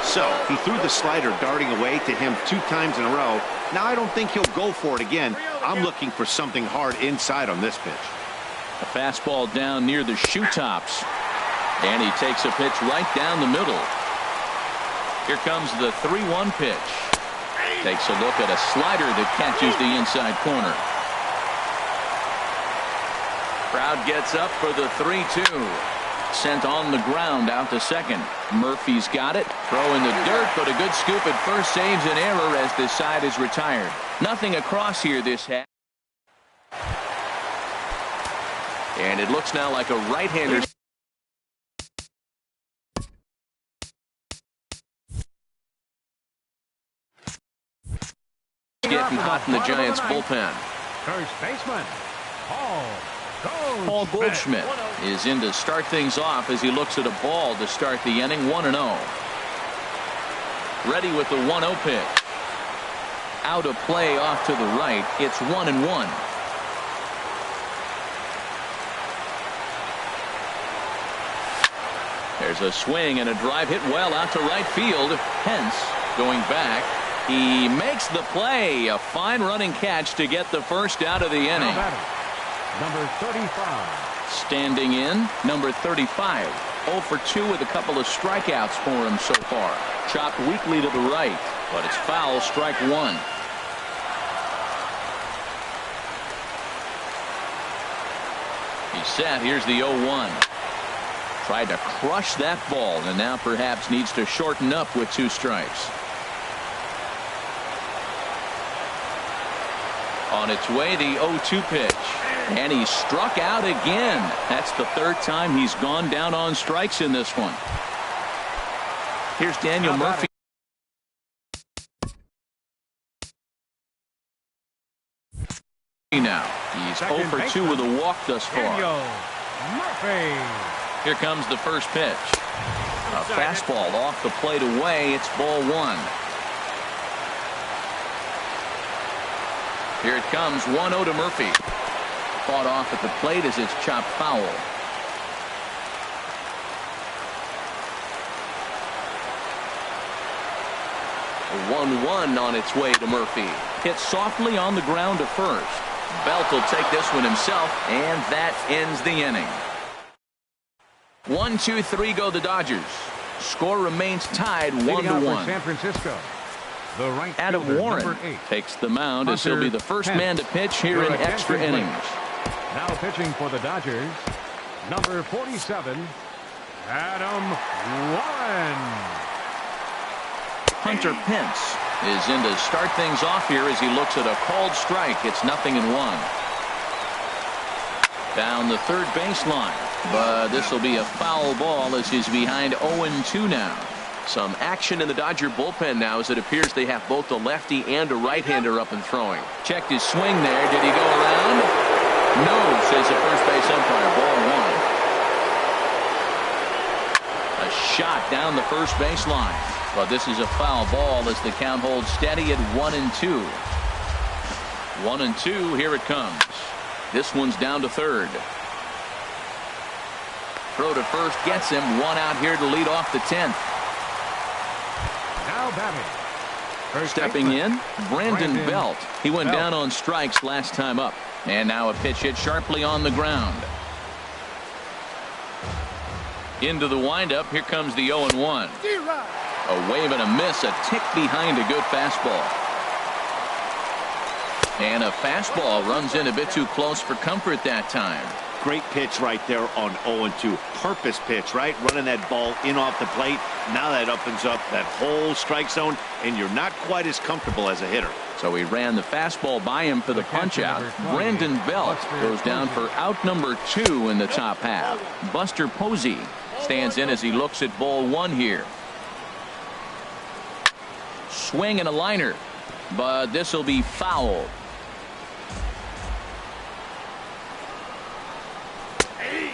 So he threw the slider darting away to him 2 times in a row. Now I don't think he'll go for it again. I'm looking for something hard inside on this pitch. A fastball down near the shoe tops. And he takes a pitch right down the middle. Here comes the 3-1 pitch. Takes a look at a slider that catches the inside corner. Crowd gets up for the 3-2. Sent on the ground out to second. Murphy's got it. Throw in the dirt, but a good scoop at first saves an error as this side is retired. Nothing across here this half. And it looks now like a right-hander. Getting hot in the Giants bullpen. First baseman, Paul Goldschmidt is in to start things off as he looks at a ball to start the inning. 1-0. Ready with the 1-0 pitch. Out of play off to the right. It's 1-1. There's a swing and a drive hit well out to right field. Pence going back. He makes the play. A fine running catch to get the first out of the inning. Number 35. Standing in, number 35. 0 for 2 with a couple of strikeouts for him so far. Chopped weakly to the right, but it's foul, strike one. He's set. Here's the 0-1. Tried to crush that ball and now perhaps needs to shorten up with 2 strikes. On its way, the 0-2 pitch. And he struck out again. That's the 3rd time he's gone down on strikes in this one. Here's Daniel Murphy. Now he's 0 for 2 with a walk thus far. Here comes the first pitch. A fastball off the plate away. It's ball 1. Here it comes, 1-0 to Murphy. Fought off at the plate as it's chopped foul. A 1-1 on its way to Murphy. Hit softly on the ground to first. Belt will take this one himself, and that ends the inning. 1-2-3 go the Dodgers. Score remains tied 1-1. San Francisco. The right Adam fielder, Warren takes the mound as he'll be the first man to pitch here in extra innings. Now pitching for the Dodgers, number 47, Adam Warren. Hunter Pence is in to start things off here as he looks at a called strike. It's 0-1. Down the third baseline, but this will be a foul ball as he's behind 0-2 now. Some action in the Dodger bullpen now as it appears they have both a lefty and a right-hander up and throwing. Checked his swing there. Did he go around? No, says the first base umpire. Ball 1. A shot down the first baseline. But this is a foul ball as the count holds steady at 1-2. 1-2. Here it comes. This one's down to third. Throw to first gets him. 1 out here to lead off the 10th. Now batting. Stepping in, Brandon Belt. He went down on strikes last time up. And now a pitch hit sharply on the ground. Into the windup. Here comes the 0-1. A wave and a miss. A tick behind a good fastball. And a fastball runs in a bit too close for comfort that time. Great pitch right there on 0-2. Purpose pitch, right? Running that ball in off the plate. Now that opens up that whole strike zone, and you're not quite as comfortable as a hitter. So he ran the fastball by him for the punch-out. Brandon Belt goes down for out number 2 in the top half. Buster Posey stands in as he looks at ball 1 here. Swing and a liner, but this will be foul.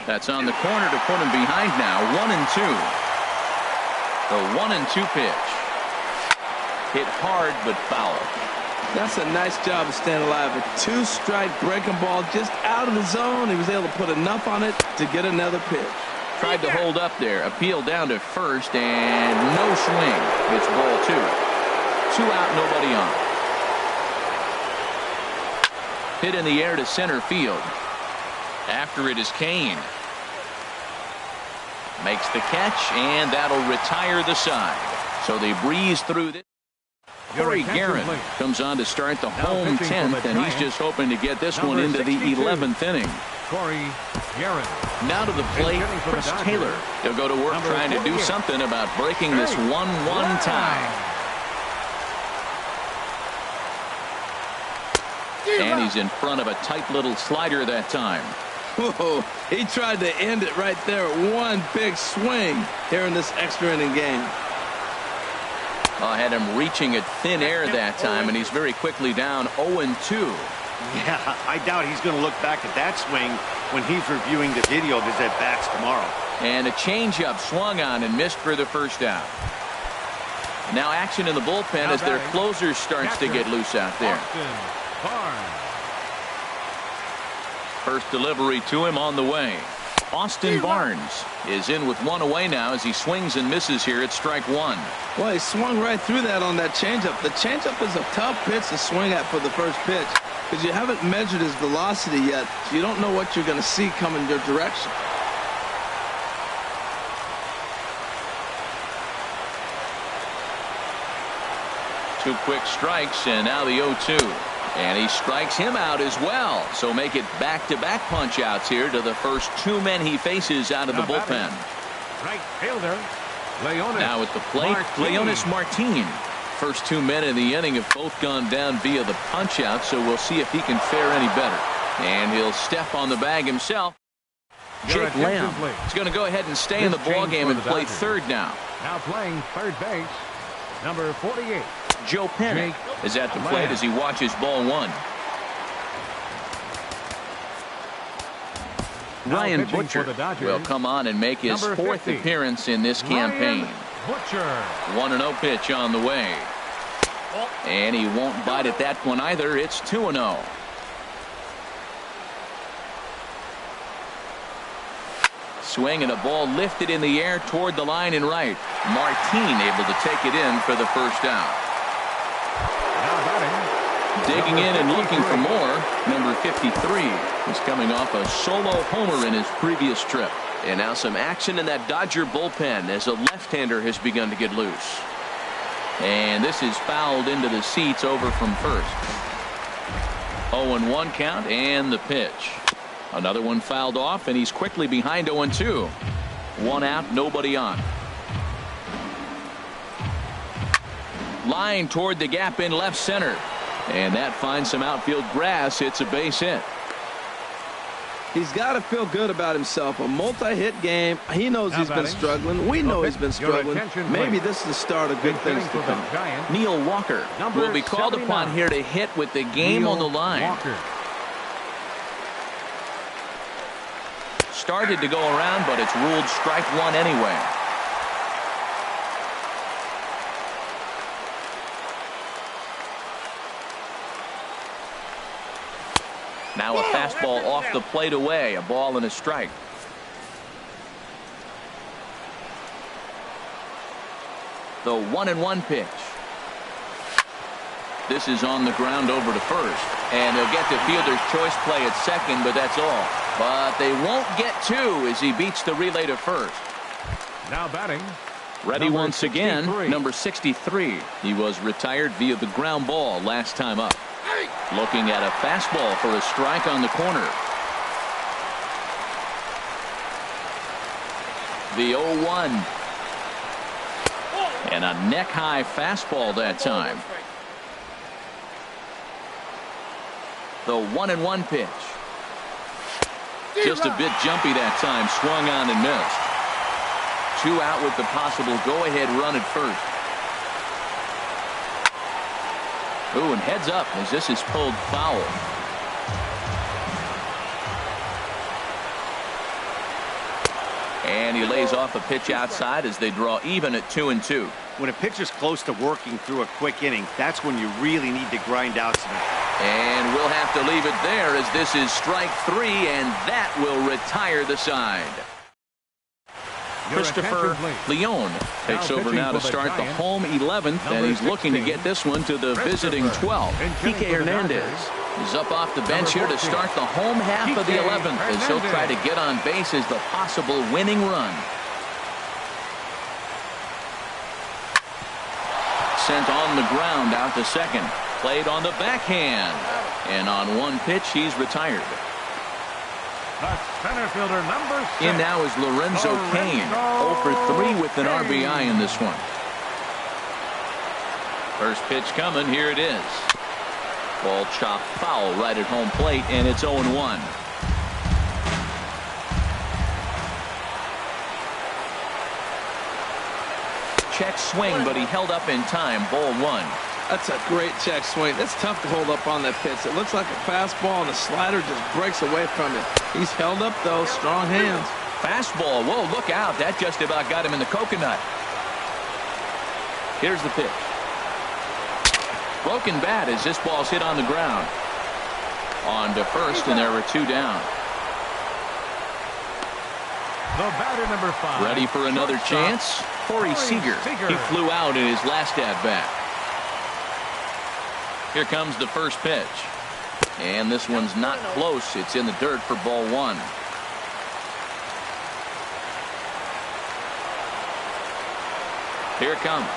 That's on the corner to put him behind now. 1-2. The 1-2 pitch. Hit hard but foul. That's a nice job of staying alive. A 2-strike breaking ball just out of the zone. He was able to put enough on it to get another pitch. Tried to hold up there. Appeal down to first and no swing. It's ball 2. 2 out, nobody on. Hit in the air to center field. After it is Kane. Makes the catch, and that'll retire the side. So they breeze through this. Corey Guerin comes on to start the home 10th, and he's just hoping to get this one into the 11th inning. Corey Guerin. Now to the plate, Chris Taylor. He'll go to work trying to do something about breaking this 1-1 tie. And he's in front of a tight little slider that time. Whoa, he tried to end it right there. One big swing here in this extra inning game. Had him reaching at thin air that time, and he's very quickly down 0-2. Yeah, I doubt he's going to look back at that swing when he's reviewing the video of his at-bats tomorrow. And a changeup swung on and missed for the first out. Now action in the bullpen as their closer starts to get loose out there. First delivery to him on the way. Austin Barnes is in with one away now as he swings and misses here at strike one. Well, he swung right through that on that changeup. The changeup is a tough pitch to swing at for the first pitch because you haven't measured his velocity yet. So you don't know what you're going to see coming your direction. Two quick strikes, and now the 0-2. And he strikes him out as well. So make it back-to-back punch-outs here to the first two men he faces out of the bullpen. Right fielder, Leonis. Now at the plate, Leonis Martin. First two men in the inning have both gone down via the punch-out, so we'll see if he can fare any better. And he'll step on the bag himself. Jake Lamb is going to go ahead and stay in the ballgame and play third now. Now playing third base, number 48. Joe Pennick is at the plate as he watches ball one. Ryan Butcher will come on and make his fourth appearance in this campaign. 1-0 pitch on the way. And he won't bite at that one either. It's 2-0. Swing and a ball lifted in the air toward the line and right. Martin able to take it in for the first out. Digging in and looking for more, number 53 is coming off a solo homer in his previous trip. And now some action in that Dodger bullpen as a left-hander has begun to get loose. And this is fouled into the seats over from first. 0-1 count and the pitch. Another one fouled off, and he's quickly behind 0-2. One out, nobody on. Line toward the gap in left center. And that finds some outfield grass. It's a base hit. He's got to feel good about himself. A multi-hit game. He knows he's been struggling. We know he's been struggling. Maybe this is the start of good things to come. Neil Walker will be called upon here to hit with the game on the line. Started to go around, but it's ruled strike one anyway. Now a fastball off the plate away. A ball and a strike. The 1-1 pitch. This is on the ground over to first. And he'll get the fielder's choice play at second, but that's all. But they won't get two as he beats the relay to first. Now batting. Ready once again, number 63. He was retired via the ground ball last time up. Looking at a fastball for a strike on the corner. The 0-1. And a neck-high fastball that time. The 1-1 pitch. Just a bit jumpy that time. Swung on and missed. Two out with the possible go-ahead run at first. Ooh, and heads up as this is pulled foul. And he lays off a pitch outside as they draw even at 2-2. When a pitcher's close to working through a quick inning, that's when you really need to grind out some. And we'll have to leave it there as this is strike three, and that will retire the side. Christopher Leon takes over now to start the home 11th, and he's looking to get this one to the visiting 12th. Kike Hernandez is up off the bench here to start the home half of the 11th as he'll try to get on base as the possible winning run. sent on the ground out to second. Played on the backhand. And on one pitch, he's retired. The center fielder, number 6. In now is Lorenzo Cain. 0 for 3 with an RBI in this one. First pitch coming. Here it is. Ball chopped foul right at home plate, and it's 0-1. Check swing, but he held up in time. Ball 1. That's a great check swing. It's tough to hold up on that pitch. It looks like a fastball, and the slider just breaks away from it. He's held up, though. Strong hands. Fastball. Whoa, look out. That just about got him in the coconut. Here's the pitch. Broken bat as this ball's hit on the ground. On to first, and there were 2 down. The batter, number 5. Ready for another chance? Corey Seager. He flew out in his last at-bat. Here comes the first pitch. And this one's not close. It's in the dirt for ball 1. Here it comes.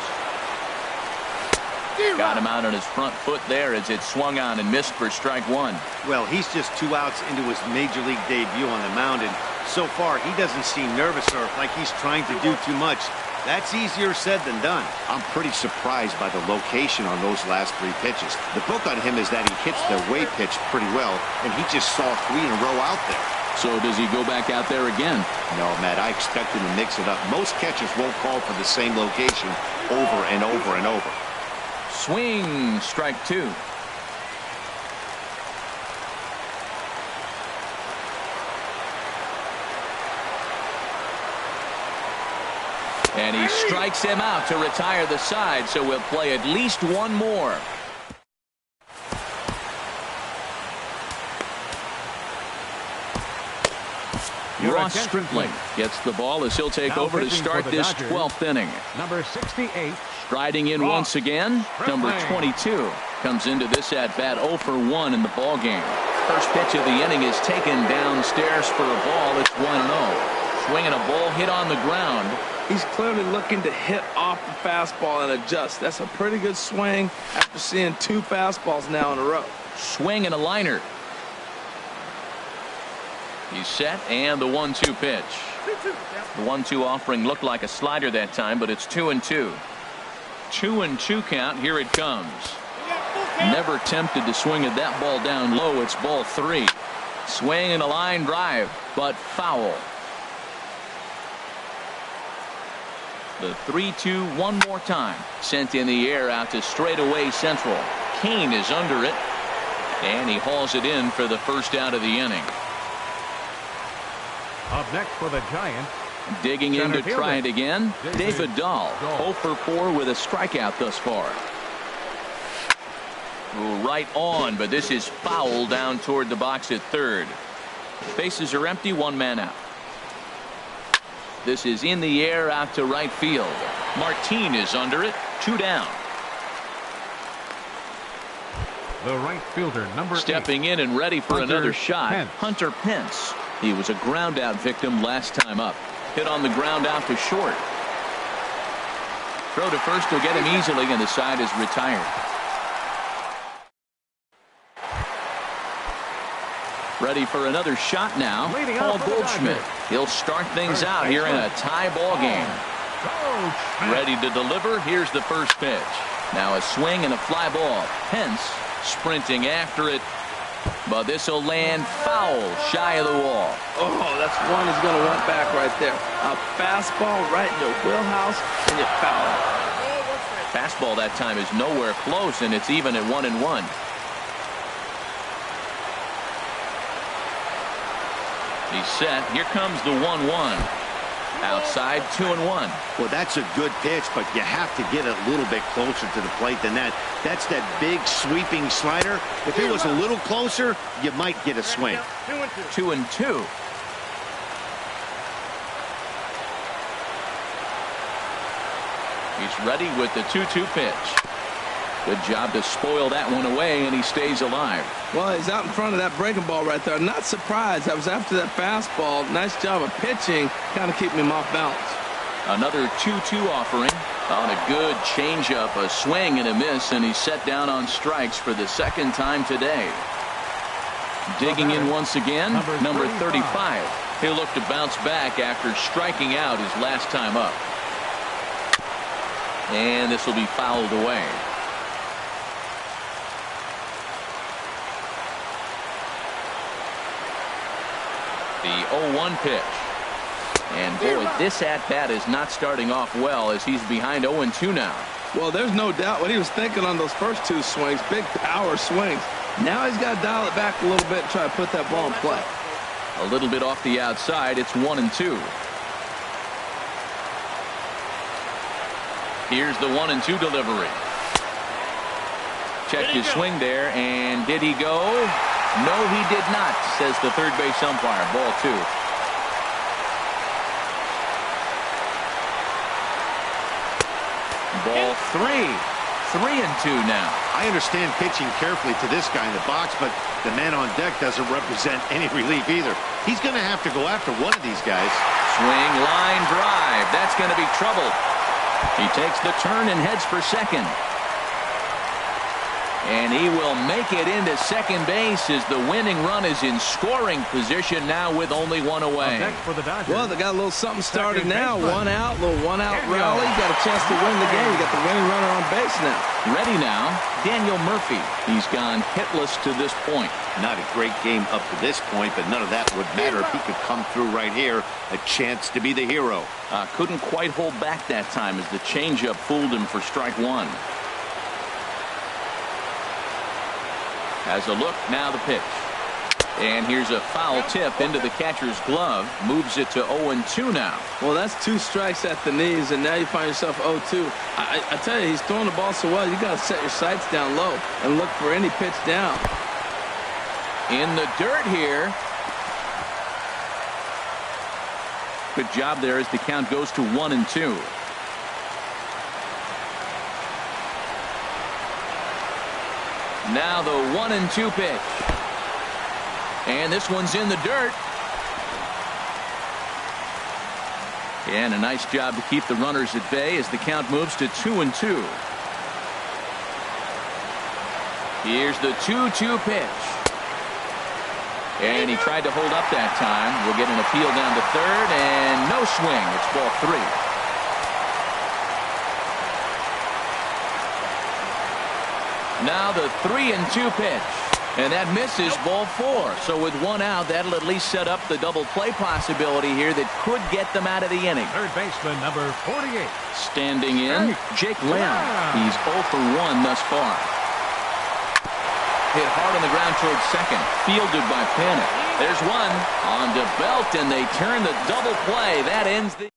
Got him out on his front foot there as it swung on and missed for strike 1. Well, he's just 2 outs into his major league debut on the mound, and so far he doesn't seem nervous or like he's trying to do too much. That's easier said than done. I'm pretty surprised by the location on those last 3 pitches. The book on him is that he hits the away pitch pretty well, and he just saw 3 in a row out there. So does he go back out there again? No, Matt, I expect him to mix it up. Most catchers won't call for the same location over and over and over. Swing, strike 2. And he strikes him out to retire the side, so we'll play at least 1 more. Ross Stripling gets the ball as he'll take over to start this 12th inning. Number 68. Striding in once again, number 22 comes into this at-bat 0 for 1 in the ball game. First pitch of the inning is taken downstairs for a ball. It's 1-0. Swinging a ball hit on the ground. He's clearly looking to hit off the fastball and adjust. That's a pretty good swing after seeing 2 fastballs now in a row. Swing and a liner. He's set, and the 1-2 pitch. The 1-2 offering looked like a slider that time, but it's 2-2. 2-2 count. Here it comes. Never tempted to swing at that ball down low. It's ball 3. Swing and a line drive, but foul. The 3-2 one more time. Sent in the air out to straightaway central. Cain is under it, and he hauls it in for the first out of the inning. Up next for the Giants. Digging in to try it again. David Dahl, 0 for 4 with a strikeout thus far. Right on, but this is foul down toward the box at third. Bases are empty, 1 man out. This is in the air out to right field. Martin is under it, 2 down. The right fielder, number 8. Stepping in and ready for another shot. Pence. Hunter Pence. He was a ground out victim last time up. Hit on the ground out to short. Throw to first will get him easily, and the side is retired. Ready for another shot now. Paul Goldschmidt. He'll start things out here in a tie ball game. Ready to deliver. Here's the first pitch. Now a swing and a fly ball. Pence sprinting after it. But this will land foul shy of the wall. Oh, that's one he's going to want back right there. A fastball right in your wheelhouse, and you foul it. Fastball that time is nowhere close, and it's even at 1-1. He's set. Here comes the 1-1. Outside, 2-1. Well, that's a good pitch, but you have to get it a little bit closer to the plate than that. That's that big sweeping slider. If it was a little closer, you might get a swing. 2-2. He's ready with the 2-2 pitch. Good job to spoil that one away, and he stays alive. Well, he's out in front of that breaking ball right there. Not surprised. I was after that fastball. Nice job of pitching, kind of keeping him off balance. Another 2-2 offering on a good changeup, a swing and a miss, and he's set down on strikes for the second time today. Digging in once again, number 35. He'll look to bounce back after striking out his last time up. And this will be fouled away. The 0-1 pitch. And boy, this at-bat is not starting off well as he's behind 0-2 now. Well, there's no doubt what he was thinking on those first two swings. Big power swings. Now he's got to dial it back a little bit and try to put that ball in play. A little bit off the outside. It's 1-2. Here's the 1-2 delivery. Checked his swing there, and did he go? No, he did not, says the third base umpire. Ball 2. Ball 3. 3-2 now. I understand pitching carefully to this guy in the box, but the man on deck doesn't represent any relief either. He's going to have to go after one of these guys. Swing, line drive. That's going to be trouble. He takes the turn and heads for second. And he will make it into second base as the winning run is in scoring position now with only one away. Well, they got a little something started now. One out, little one-out rally. Got a chance to win the game. You got the winning runner on base now. Ready now, Daniel Murphy. He's gone hitless to this point. Not a great game up to this point, but none of that would matter if he could come through right here. A chance to be the hero. Couldn't quite hold back that time as the changeup fooled him for strike 1. Has a look, now the pitch. And here's a foul tip into the catcher's glove. Moves it to 0-2 now. Well, that's 2 strikes at the knees, and now you find yourself 0-2. I tell you, he's throwing the ball so well, you got to set your sights down low and look for any pitch down. In the dirt here. Good job there as the count goes to 1-2. Now the 1-2 pitch. And this one's in the dirt. And a nice job to keep the runners at bay as the count moves to 2-2. Here's the 2-2 pitch. And he tried to hold up that time. We'll get an appeal down to third, and no swing. It's ball 3. Now the 3-2 pitch. And that misses, ball 4. So with one out, that'll at least set up the double play possibility here that could get them out of the inning. Third baseman, number 48. Standing in, Jake Lamb. He's 0 for 1 thus far. Hit hard on the ground towards second. Fielded by Panic. There's one on to Belt, and they turn the double play. That ends the...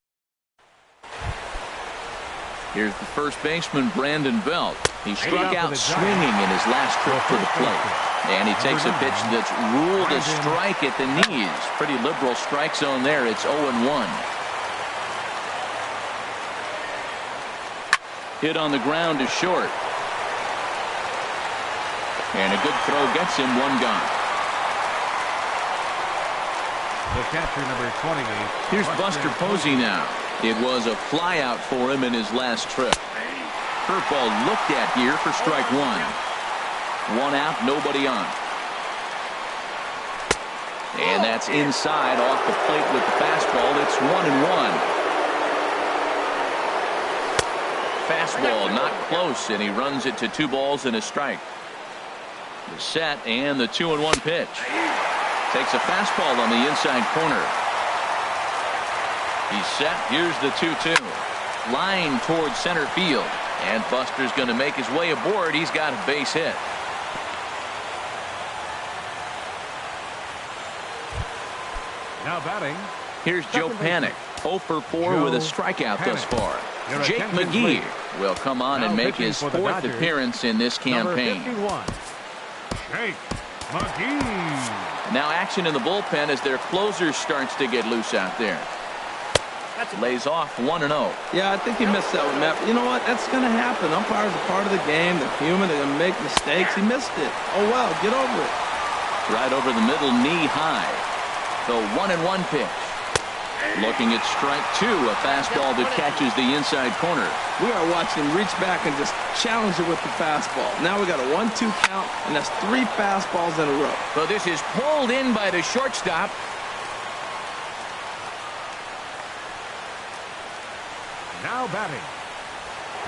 Here's the first baseman, Brandon Belt. He struck out swinging in his last trip to the plate. And he takes a pitch that's ruled a strike at the knees. Pretty liberal strike zone there. It's 0-1. Hit on the ground is short. And a good throw gets him, one gone. The catcher, number 28. Here's Buster Posey now. It was a flyout for him in his last trip. Curveball looked at here for strike 1. One out, nobody on. And that's inside off the plate with the fastball. It's 1-1. Fastball not close, and he runs it to 2 balls and a strike. The set and the 2-1 pitch. Takes a fastball on the inside corner. He's set. Here's the 2-2. Line towards center field. And Buster's going to make his way aboard. He's got a base hit. Now batting. Here's Joe Panic. 0 for 4 with a strikeout thus far. Jake McGee will come on and make his 4th appearance in this campaign. Jake McGee. Now action in the bullpen as their closer starts to get loose out there. Lays off 1-0. Yeah, I think he missed that one, Matt. But you know what? That's going to happen. Umpires are part of the game. They're human. They're going to make mistakes. He missed it. Oh, well, get over it. Right over the middle, knee high. The 1-1 pitch. Looking at strike 2, a fastball that catches the inside corner. We are watching him reach back and just challenge it with the fastball. Now we got a 1-2 count, and that's 3 fastballs in a row. So this is pulled in by the shortstop. Now batting,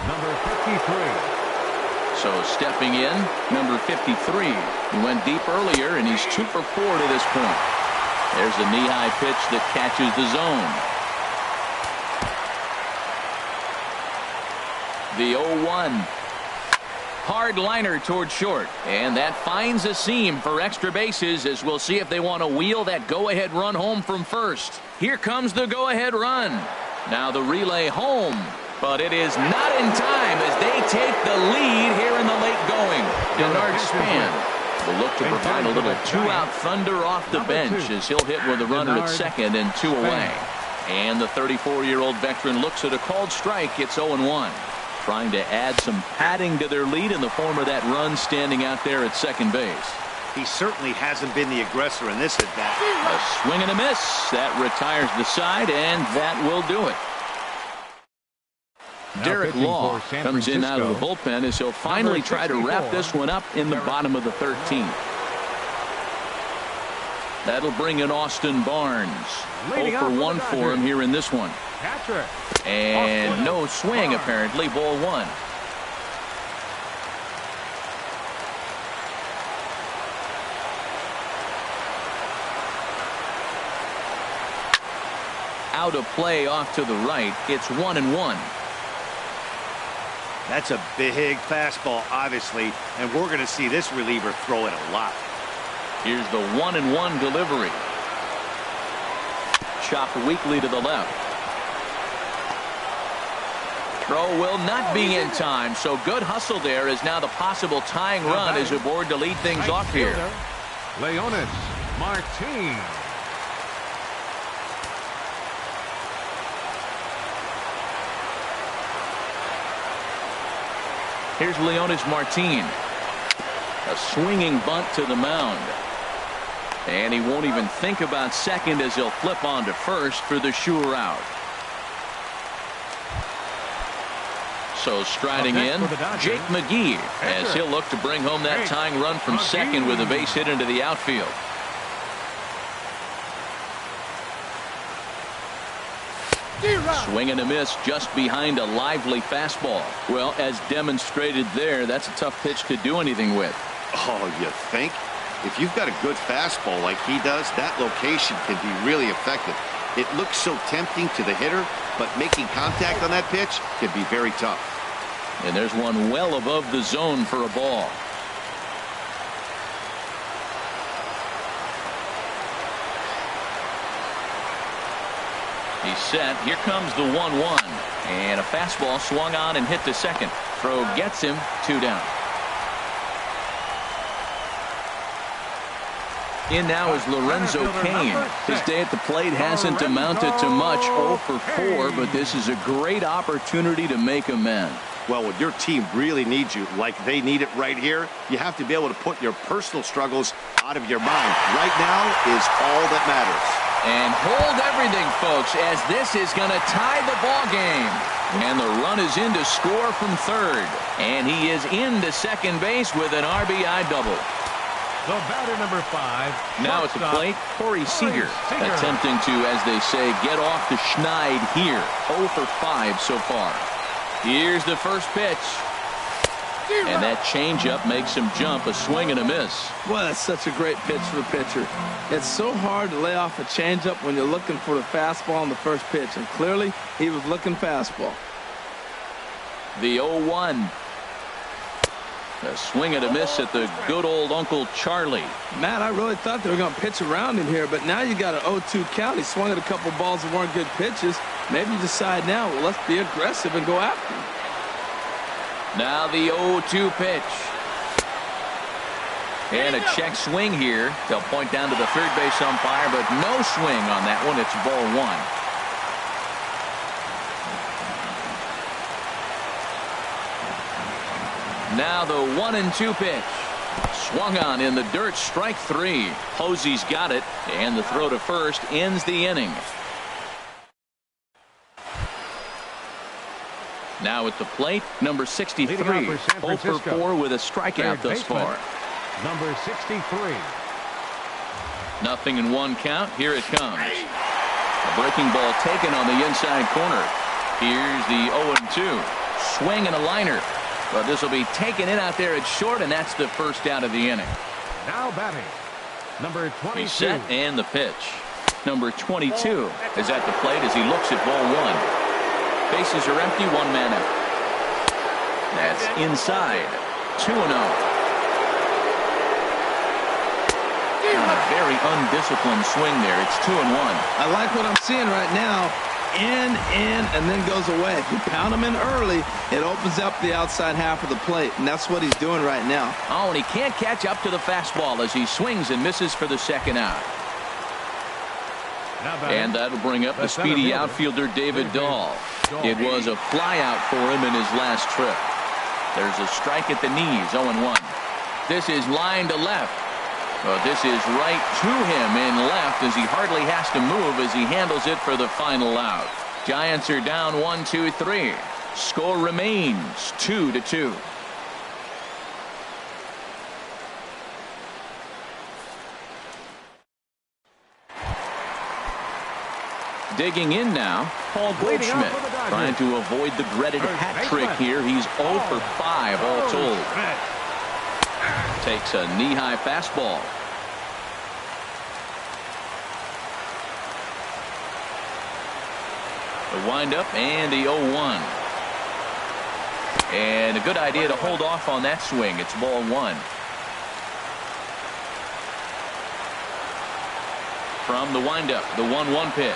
number 53. So stepping in, number 53. He went deep earlier, and he's 2 for 4 to this point. There's a knee-high pitch that catches the zone. The 0-1. Hard liner toward short. And that finds a seam for extra bases, as we'll see if they want to wheel that go-ahead run home from first. Here comes the go-ahead run. Now the relay home. But it is not in time as they take the lead here in the late going. Denard Span will look to provide a little 2-out thunder off the bench as he'll hit with a runner at second and 2 away. And the 34-year-old veteran looks at a called strike. It's 0-1. Trying to add some padding to their lead in the form of that run standing out there at second base. He certainly hasn't been the aggressor in this at-bat. A swing and a miss. That retires the side, and that will do it. Derek Law comes in out of the bullpen as he'll finally try to wrap this one up in the bottom of the 13th. That'll bring in Austin Barnes. 0 for 1 for him here in this one. And no swing, apparently. Ball 1. Out of play off to the right. It's 1-1. That's a big fastball, obviously, and we're going to see this reliever throw it a lot. Here's the 1-1 delivery. Chopped weakly to the left. Throw will not be in time, so good hustle there as now the possible tying run is aboard to lead things off here. Leonis Martin. Here's Leonis Martin. A swinging bunt to the mound. And he won't even think about second as he'll flip on to first for the sure out. So striding in, Jake McGee, as he'll look to bring home that tying run from second with a base hit into the outfield. Swing and a miss just behind a lively fastball. Well, as demonstrated there, that's a tough pitch to do anything with. Oh, you think? If you've got a good fastball like he does, that location can be really effective. It looks so tempting to the hitter, but making contact on that pitch can be very tough. And there's one well above the zone for a ball. He's set. Here comes the 1-1. And a fastball swung on and hit to second. Throw gets him. 2 down. In now is Lorenzo Cain. His day at the plate hasn't amounted to much. 0 for 4, but this is a great opportunity to make amends. Well, when your team really needs you, like they need it right here, you have to be able to put your personal struggles out of your mind. Right now is all that matters. And hold everything, folks, as this is going to tie the ball game. And the run is in to score from third. And he is into second base with an RBI double. The batter, number 5. Now at the plate, Corey Seager, attempting to, as they say, get off the schneid here. 0 for 5 so far. Here's the first pitch. And that changeup makes him jump. A swing and a miss. Well, that's such a great pitch for the pitcher. It's so hard to lay off a changeup when you're looking for the fastball on the first pitch. And clearly, he was looking fastball. The 0-1. A swing and a miss at the good old Uncle Charlie. Matt, I really thought they were going to pitch around him here, but now you got an 0-2 count. He swung at a couple balls that weren't good pitches. Maybe you decide now, well, let's be aggressive and go after him. Now the 0-2 pitch. And a check swing here. They'll point down to the third base umpire, but no swing on that one. It's ball 1. Now the 1-2 pitch. Swung on in the dirt, strike 3. Posey's got it, and the throw to first ends the inning. Now at the plate, number 63. Leading off for 0 San for Francisco. 4 with a strikeout thus far. Number 63. 0-1 count. Here it comes. A breaking ball taken on the inside corner. Here's the 0-2. Swing and a liner. But this will be taken in out there at short, and that's the first out of the inning. Now batting, number 22. He's set and the pitch. Number 22 is at the plate as he looks at ball 1. Bases are empty, 1 man out. That's inside. 2-0. A very undisciplined swing there. It's 2-1. I like what I'm seeing right now. In, and then goes away. If you pound him in early, it opens up the outside half of the plate, and that's what he's doing right now. Oh, and he can't catch up to the fastball as he swings and misses for the second out. And that'll bring up the speedy outfielder David Dahl. It was a flyout for him in his last trip. There's a strike at the knees, 0-1. This is line to left. Well, this is right to him in left as he hardly has to move as he handles it for the final out. Giants are down 1-2-3. Score remains 2-2. Digging in now, Paul Goldschmidt, trying to avoid the dreaded hat trick here. He's 0 for 5 all told. Takes a knee-high fastball. The windup and the 0-1. And a good idea to hold off on that swing. It's ball 1. From the windup, the 1-1 pitch.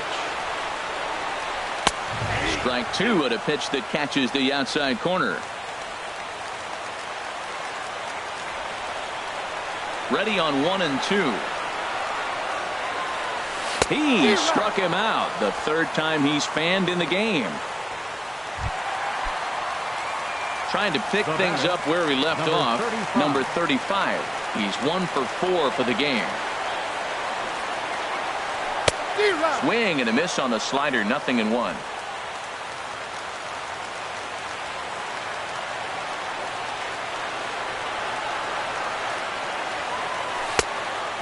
Strike 2 at a pitch that catches the outside corner. Ready on 1 and 2. He struck him out the third time he's fanned in the game. Trying to pick things up where he left off. Number 35. He's 1 for 4 for the game. Swing and a miss on the slider. 0-1.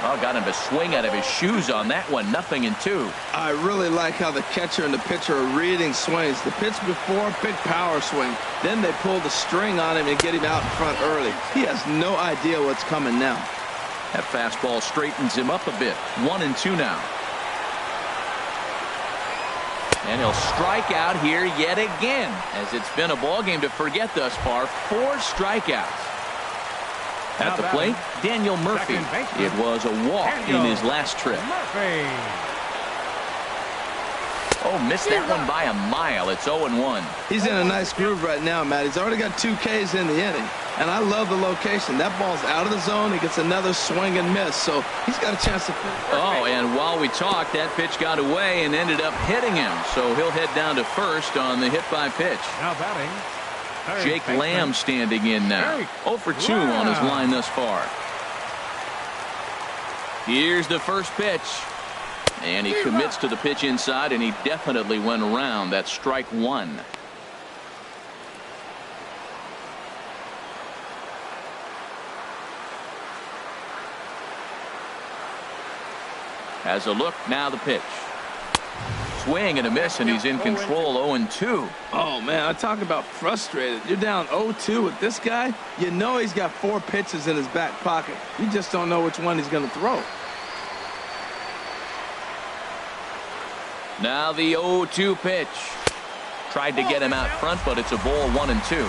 Oh, got him to swing out of his shoes on that one. 0-2. I really like how the catcher and the pitcher are reading swings. The pitch before, big power swing. Then they pull the string on him and get him out in front early. He has no idea what's coming now. That fastball straightens him up a bit. 1-2 now. And he'll strike out here yet again, as it's been a ball game to forget thus far. 4 strikeouts. At the plate, Daniel Murphy. It was a walk in his last trip. Oh, missed that one by a mile. It's 0-1. He's in a nice groove right now, Matt. He's already got 2 Ks in the inning. And I love the location. That ball's out of the zone. He gets another swing and miss. So he's got a chance to finish. Oh, and while we talked, that pitch got away and ended up hitting him. So he'll head down to first on the hit by pitch. Now batting, Jake Lamb standing in now. 0 for 2 on his line thus far. Here's the first pitch. And he commits to the pitch inside, and he definitely went around. That's strike 1. Has a look, now the pitch. Swing and a miss, and he's in control. 0-2. Oh, man, I talk about frustrated. You're down 0-2 with this guy. You know he's got 4 pitches in his back pocket. You just don't know which one he's going to throw. Now the 0-2 pitch. Tried to get him out front, but it's a ball. 1-2.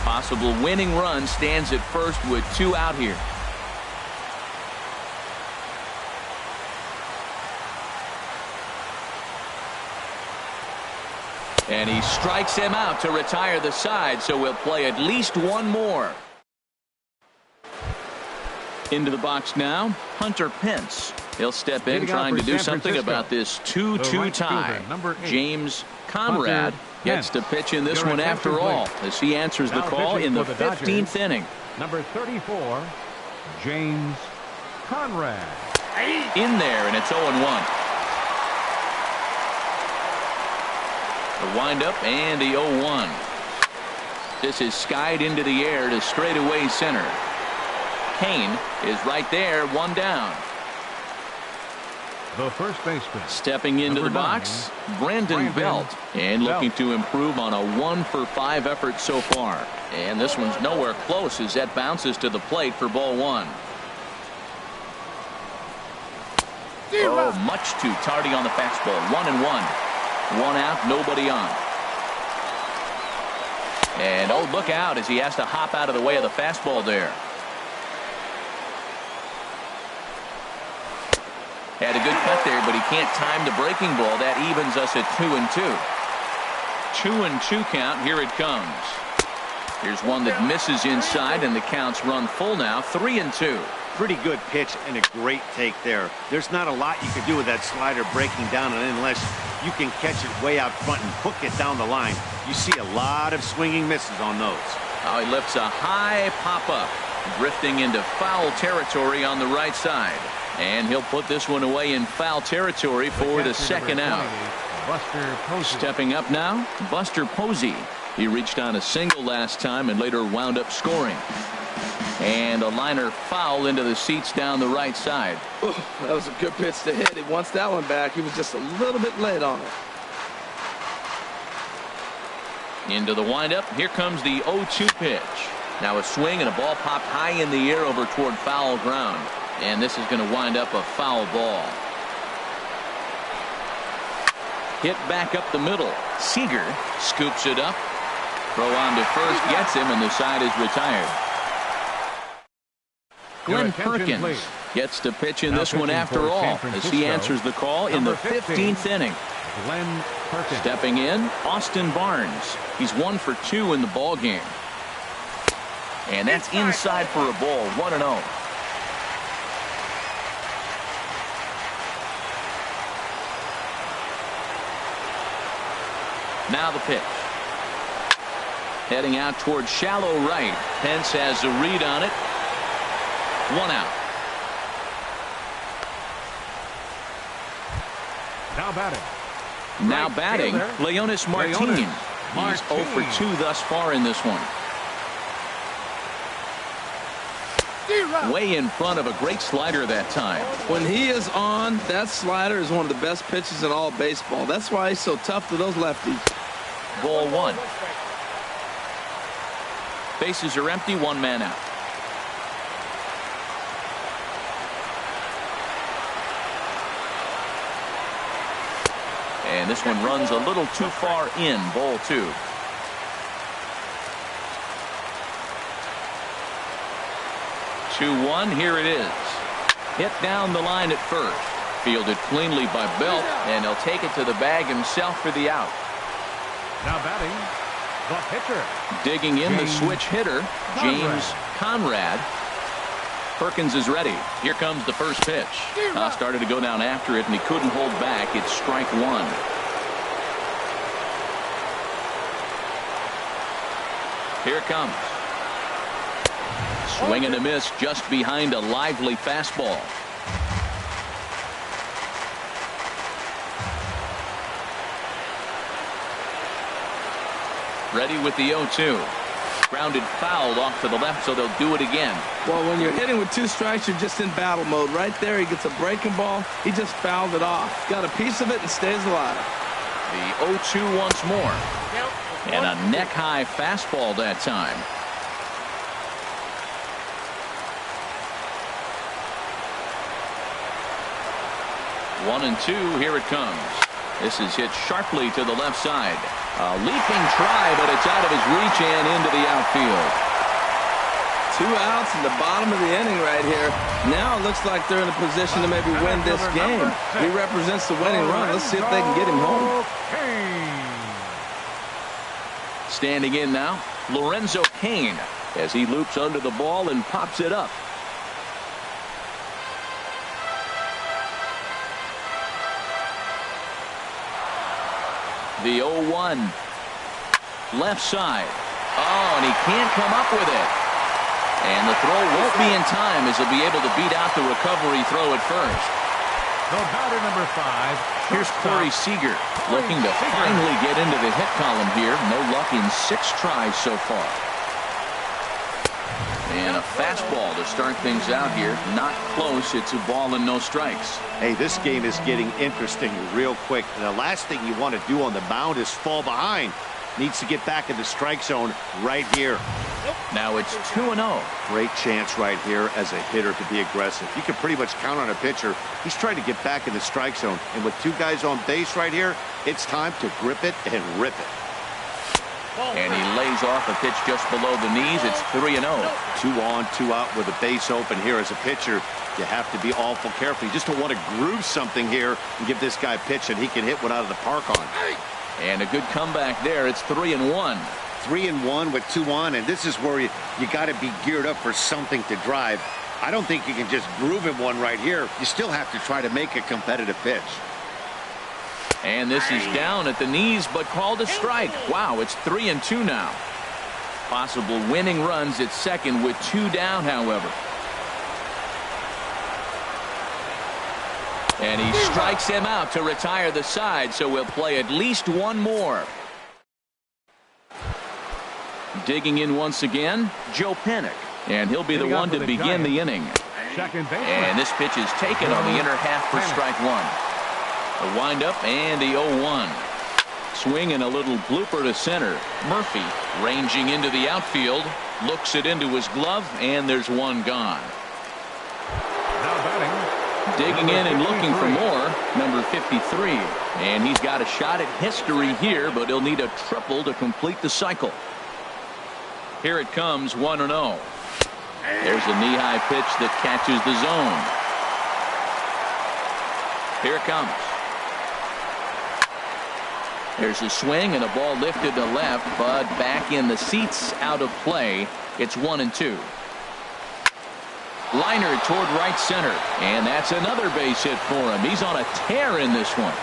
Possible winning run stands at first with 2 out here. And he strikes him out to retire the side, so we'll play at least 1 more. Into the box now, Hunter Pence. He'll step in trying to do something about this 2-2 tie. James Conrad gets to pitch in this one after all, as he answers the call in the 15th inning. Number 34, James Conrad. In there, and it's 0-1. The windup and the 0-1. This is skied into the air to straightaway center. Kane is right there, one down. The first baseman. Stepping into the box, Brandon Belt. And looking to improve on a 1-for-5 effort so far. And this one's nowhere close as that bounces to the plate for ball one. Oh, much too tardy on the fastball. 1-1. One out, nobody on. And oh, look out as he has to hop out of the way of the fastball there. Had a good cut there, but he can't time the breaking ball. That evens us at 2-2. 2-2 count. Here it comes. Here's one that misses inside, and the count's run full now. 3-2. Pretty good pitch and a great take there. There's not a lot you can do with that slider breaking down, and unless you can catch it way out front and hook it down the line, you see a lot of swinging misses on those. Oh, he lifts a high pop-up, drifting into foul territory on the right side. And he'll put this one away in foul territory for the second out. Stepping up now, Buster Posey. He reached on a single last time and later wound up scoring. And a liner foul into the seats down the right side. Ooh, that was a good pitch to hit. He wants that one back. He was just a little bit late on it. Into the windup. Here comes the 0-2 pitch. Now a swing and a ball popped high in the air over toward foul ground. And this is going to wind up a foul ball. Hit back up the middle. Seager scoops it up. Throw on to first gets him, and the side is retired. Glenn Perkins gets to pitch in this one after all as he answers the call in the 15th inning. Glenn Perkins. Stepping in, Austin Barnes. He's 1 for 2 in the ball game. And that's inside for a ball. 1-0. Now the pitch. Heading out towards shallow right. Pence has a read on it. 1 out. Now batting, Leonis Martin. He's 0 for 2 thus far in this one. Way in front of a great slider that time. When he is on, that slider is one of the best pitches in all baseball. That's why he's so tough to those lefties. Ball one. Bases are empty, 1 man out. And this one runs a little too far in. Ball 2. Two-one. Here it is. Hit down the line at first. Fielded cleanly by Belt, and he'll take it to the bag himself for the out. Now batting, the pitcher. Digging in the switch hitter, James Conrad. Perkins is ready. Here comes the first pitch. Started to go down after it, and he couldn't hold back. It's strike 1. Here it comes. Swing and a miss just behind a lively fastball. Ready with the 0-2. Grounded foul off to the left, so they'll do it again. Well, when you're hitting with 2 strikes, you're just in battle mode. Right there, he gets a breaking ball. He just fouled it off. Got a piece of it and stays alive. The 0-2 once more. And a neck-high fastball that time. One and 2, here it comes. This is hit sharply to the left side. A leaping try, but it's out of his reach and into the outfield. 2 outs in the bottom of the inning right here. Now it looks like they're in a position to maybe win this game. He represents the winning run. Let's see if they can get him home. Standing in now, Lorenzo Cain, as he loops under the ball and pops it up. The 0-1. Left side. Oh, and he can't come up with it. And the throw won't be in time as he'll be able to beat out the recovery throw at first. The batter, number 5. Here's Corey Seager looking to finally get into the hit column here. No luck in 6 tries so far. And a fastball to start things out here. Not close. It's a ball and no strikes. Hey, this game is getting interesting real quick. And the last thing you want to do on the mound is fall behind. Needs to get back in the strike zone right here. Now it's 2-0. Great chance right here as a hitter to be aggressive. You can pretty much count on a pitcher. He's trying to get back in the strike zone. And with 2 guys on base right here, it's time to grip it and rip it. And he lays off a pitch just below the knees. It's 3-0. 2 on, 2 out with a base open here. As a pitcher, you have to be awful careful. You just don't want to groove something here and give this guy a pitch that he can hit one out of the park on. And a good comeback there. It's 3-1. 3-1 with 2 on, and this is where you got to be geared up for something to drive. I don't think you can just groove him one right here. You still have to try to make a competitive pitch. And this is down at the knees, but called a strike. Wow, it's 3-2 now. Possible winning runs at second with 2 down, however. And he strikes him out to retire the side, so we'll play at least 1 more. Digging in once again, Joe Panik. And he'll be the one to begin the inning. And this pitch is taken on the inner half for strike 1. A windup and the 0-1. Swing and a little blooper to center. Murphy ranging into the outfield. Looks it into his glove, and there's 1 gone. Now batting. Digging in and looking for more, number 53. And he's got a shot at history here, but he'll need a triple to complete the cycle. Here it comes, 1-0. There's a knee-high pitch that catches the zone. Here it comes. There's a swing and a ball lifted to left, but back in the seats, out of play. It's 1-2. Liner toward right center, and that's another base hit for him. He's on a tear in this one.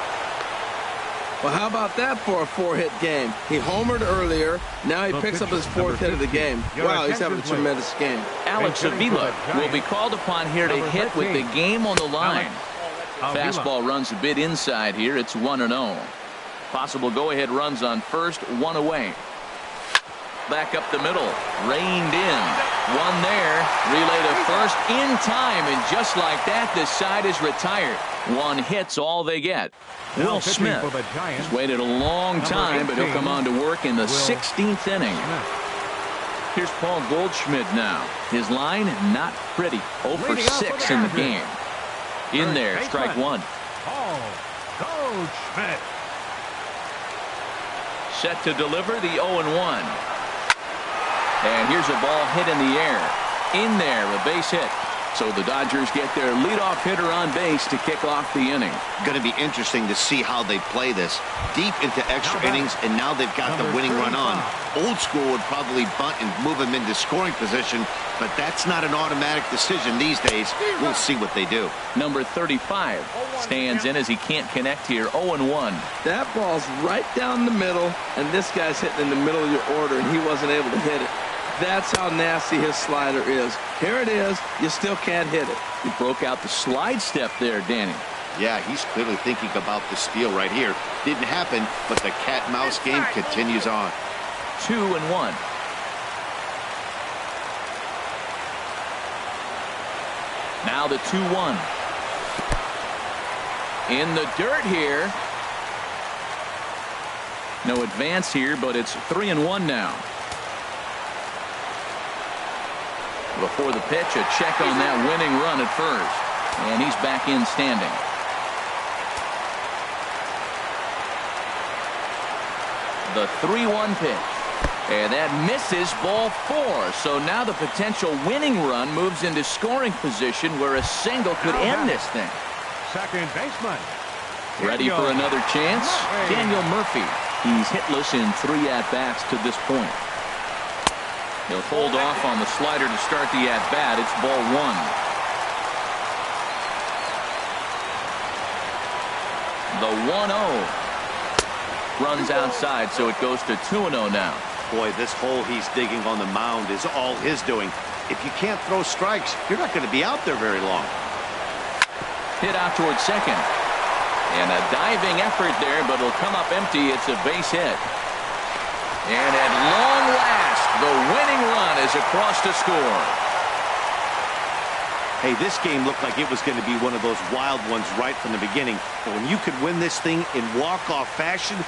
Well, how about that for a 4-hit game? He homered earlier. Now he picks up his 4th hit of the game. Wow, he's having a tremendous game. Alex Avila will be called upon here to hit with the game on the line. Fastball runs a bit inside here. It's 1-0. Possible go-ahead runs on first, 1 away. Back up the middle, reined in. 1 there, relay to first in time, and just like that, this side is retired. 1 hit's all they get. Will Smith has waited a long time, but he'll come on to work in the 16th inning. Here's Paul Goldschmidt now. His line, not pretty. 0 for 6 in the game. In there, strike 1. Paul Goldschmidt. Set to deliver the 0-1. And here's a ball hit in the air. In there, a base hit. So the Dodgers get their leadoff hitter on base to kick off the inning. Going to be interesting to see how they play this. Deep into extra innings, and now they've got the winning run on. Old school would probably bunt and move him into scoring position, but that's not an automatic decision these days. We'll see what they do. Number 35 stands in as he can't connect here. 0-1. That ball's right down the middle, and this guy's hitting in the middle of your order, and he wasn't able to hit it. That's how nasty his slider is. Here it is. You still can't hit it. He broke out the slide step there, Danny. Yeah, he's clearly thinking about the steal right here. Didn't happen, but the cat-mouse game continues on. 2-1. Now the 2-1. In the dirt here. No advance here, but it's 3-1 now. Before the pitch, a check on that winning run at first. And he's back in standing. The 3-1 pitch. And that misses, ball 4. So now the potential winning run moves into scoring position where a single could end this thing. Second baseman. Ready for another chance? Daniel Murphy. He's hitless in 3 at-bats to this point. He'll hold off on the slider to start the at-bat. It's ball 1. The 1-0 runs outside, so it goes to 2-0 now. Boy, this hole he's digging on the mound is all his doing. If you can't throw strikes, you're not going to be out there very long. hit out towards second. And a diving effort there, but it'll come up empty. It's a base hit. And at long last, the winning run is across to score. Hey, this game looked like it was going to be one of those wild ones right from the beginning. But when you could win this thing in walk-off fashion,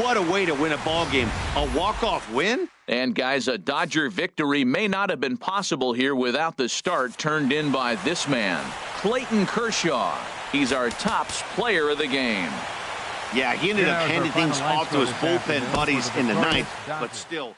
what a way to win a ball game. A walk-off win? And guys, a Dodger victory may not have been possible here without the start turned in by this man, Clayton Kershaw. He's our tops player of the game. Yeah, he ended up handing things off to his bullpen buddies in the ninth, but still.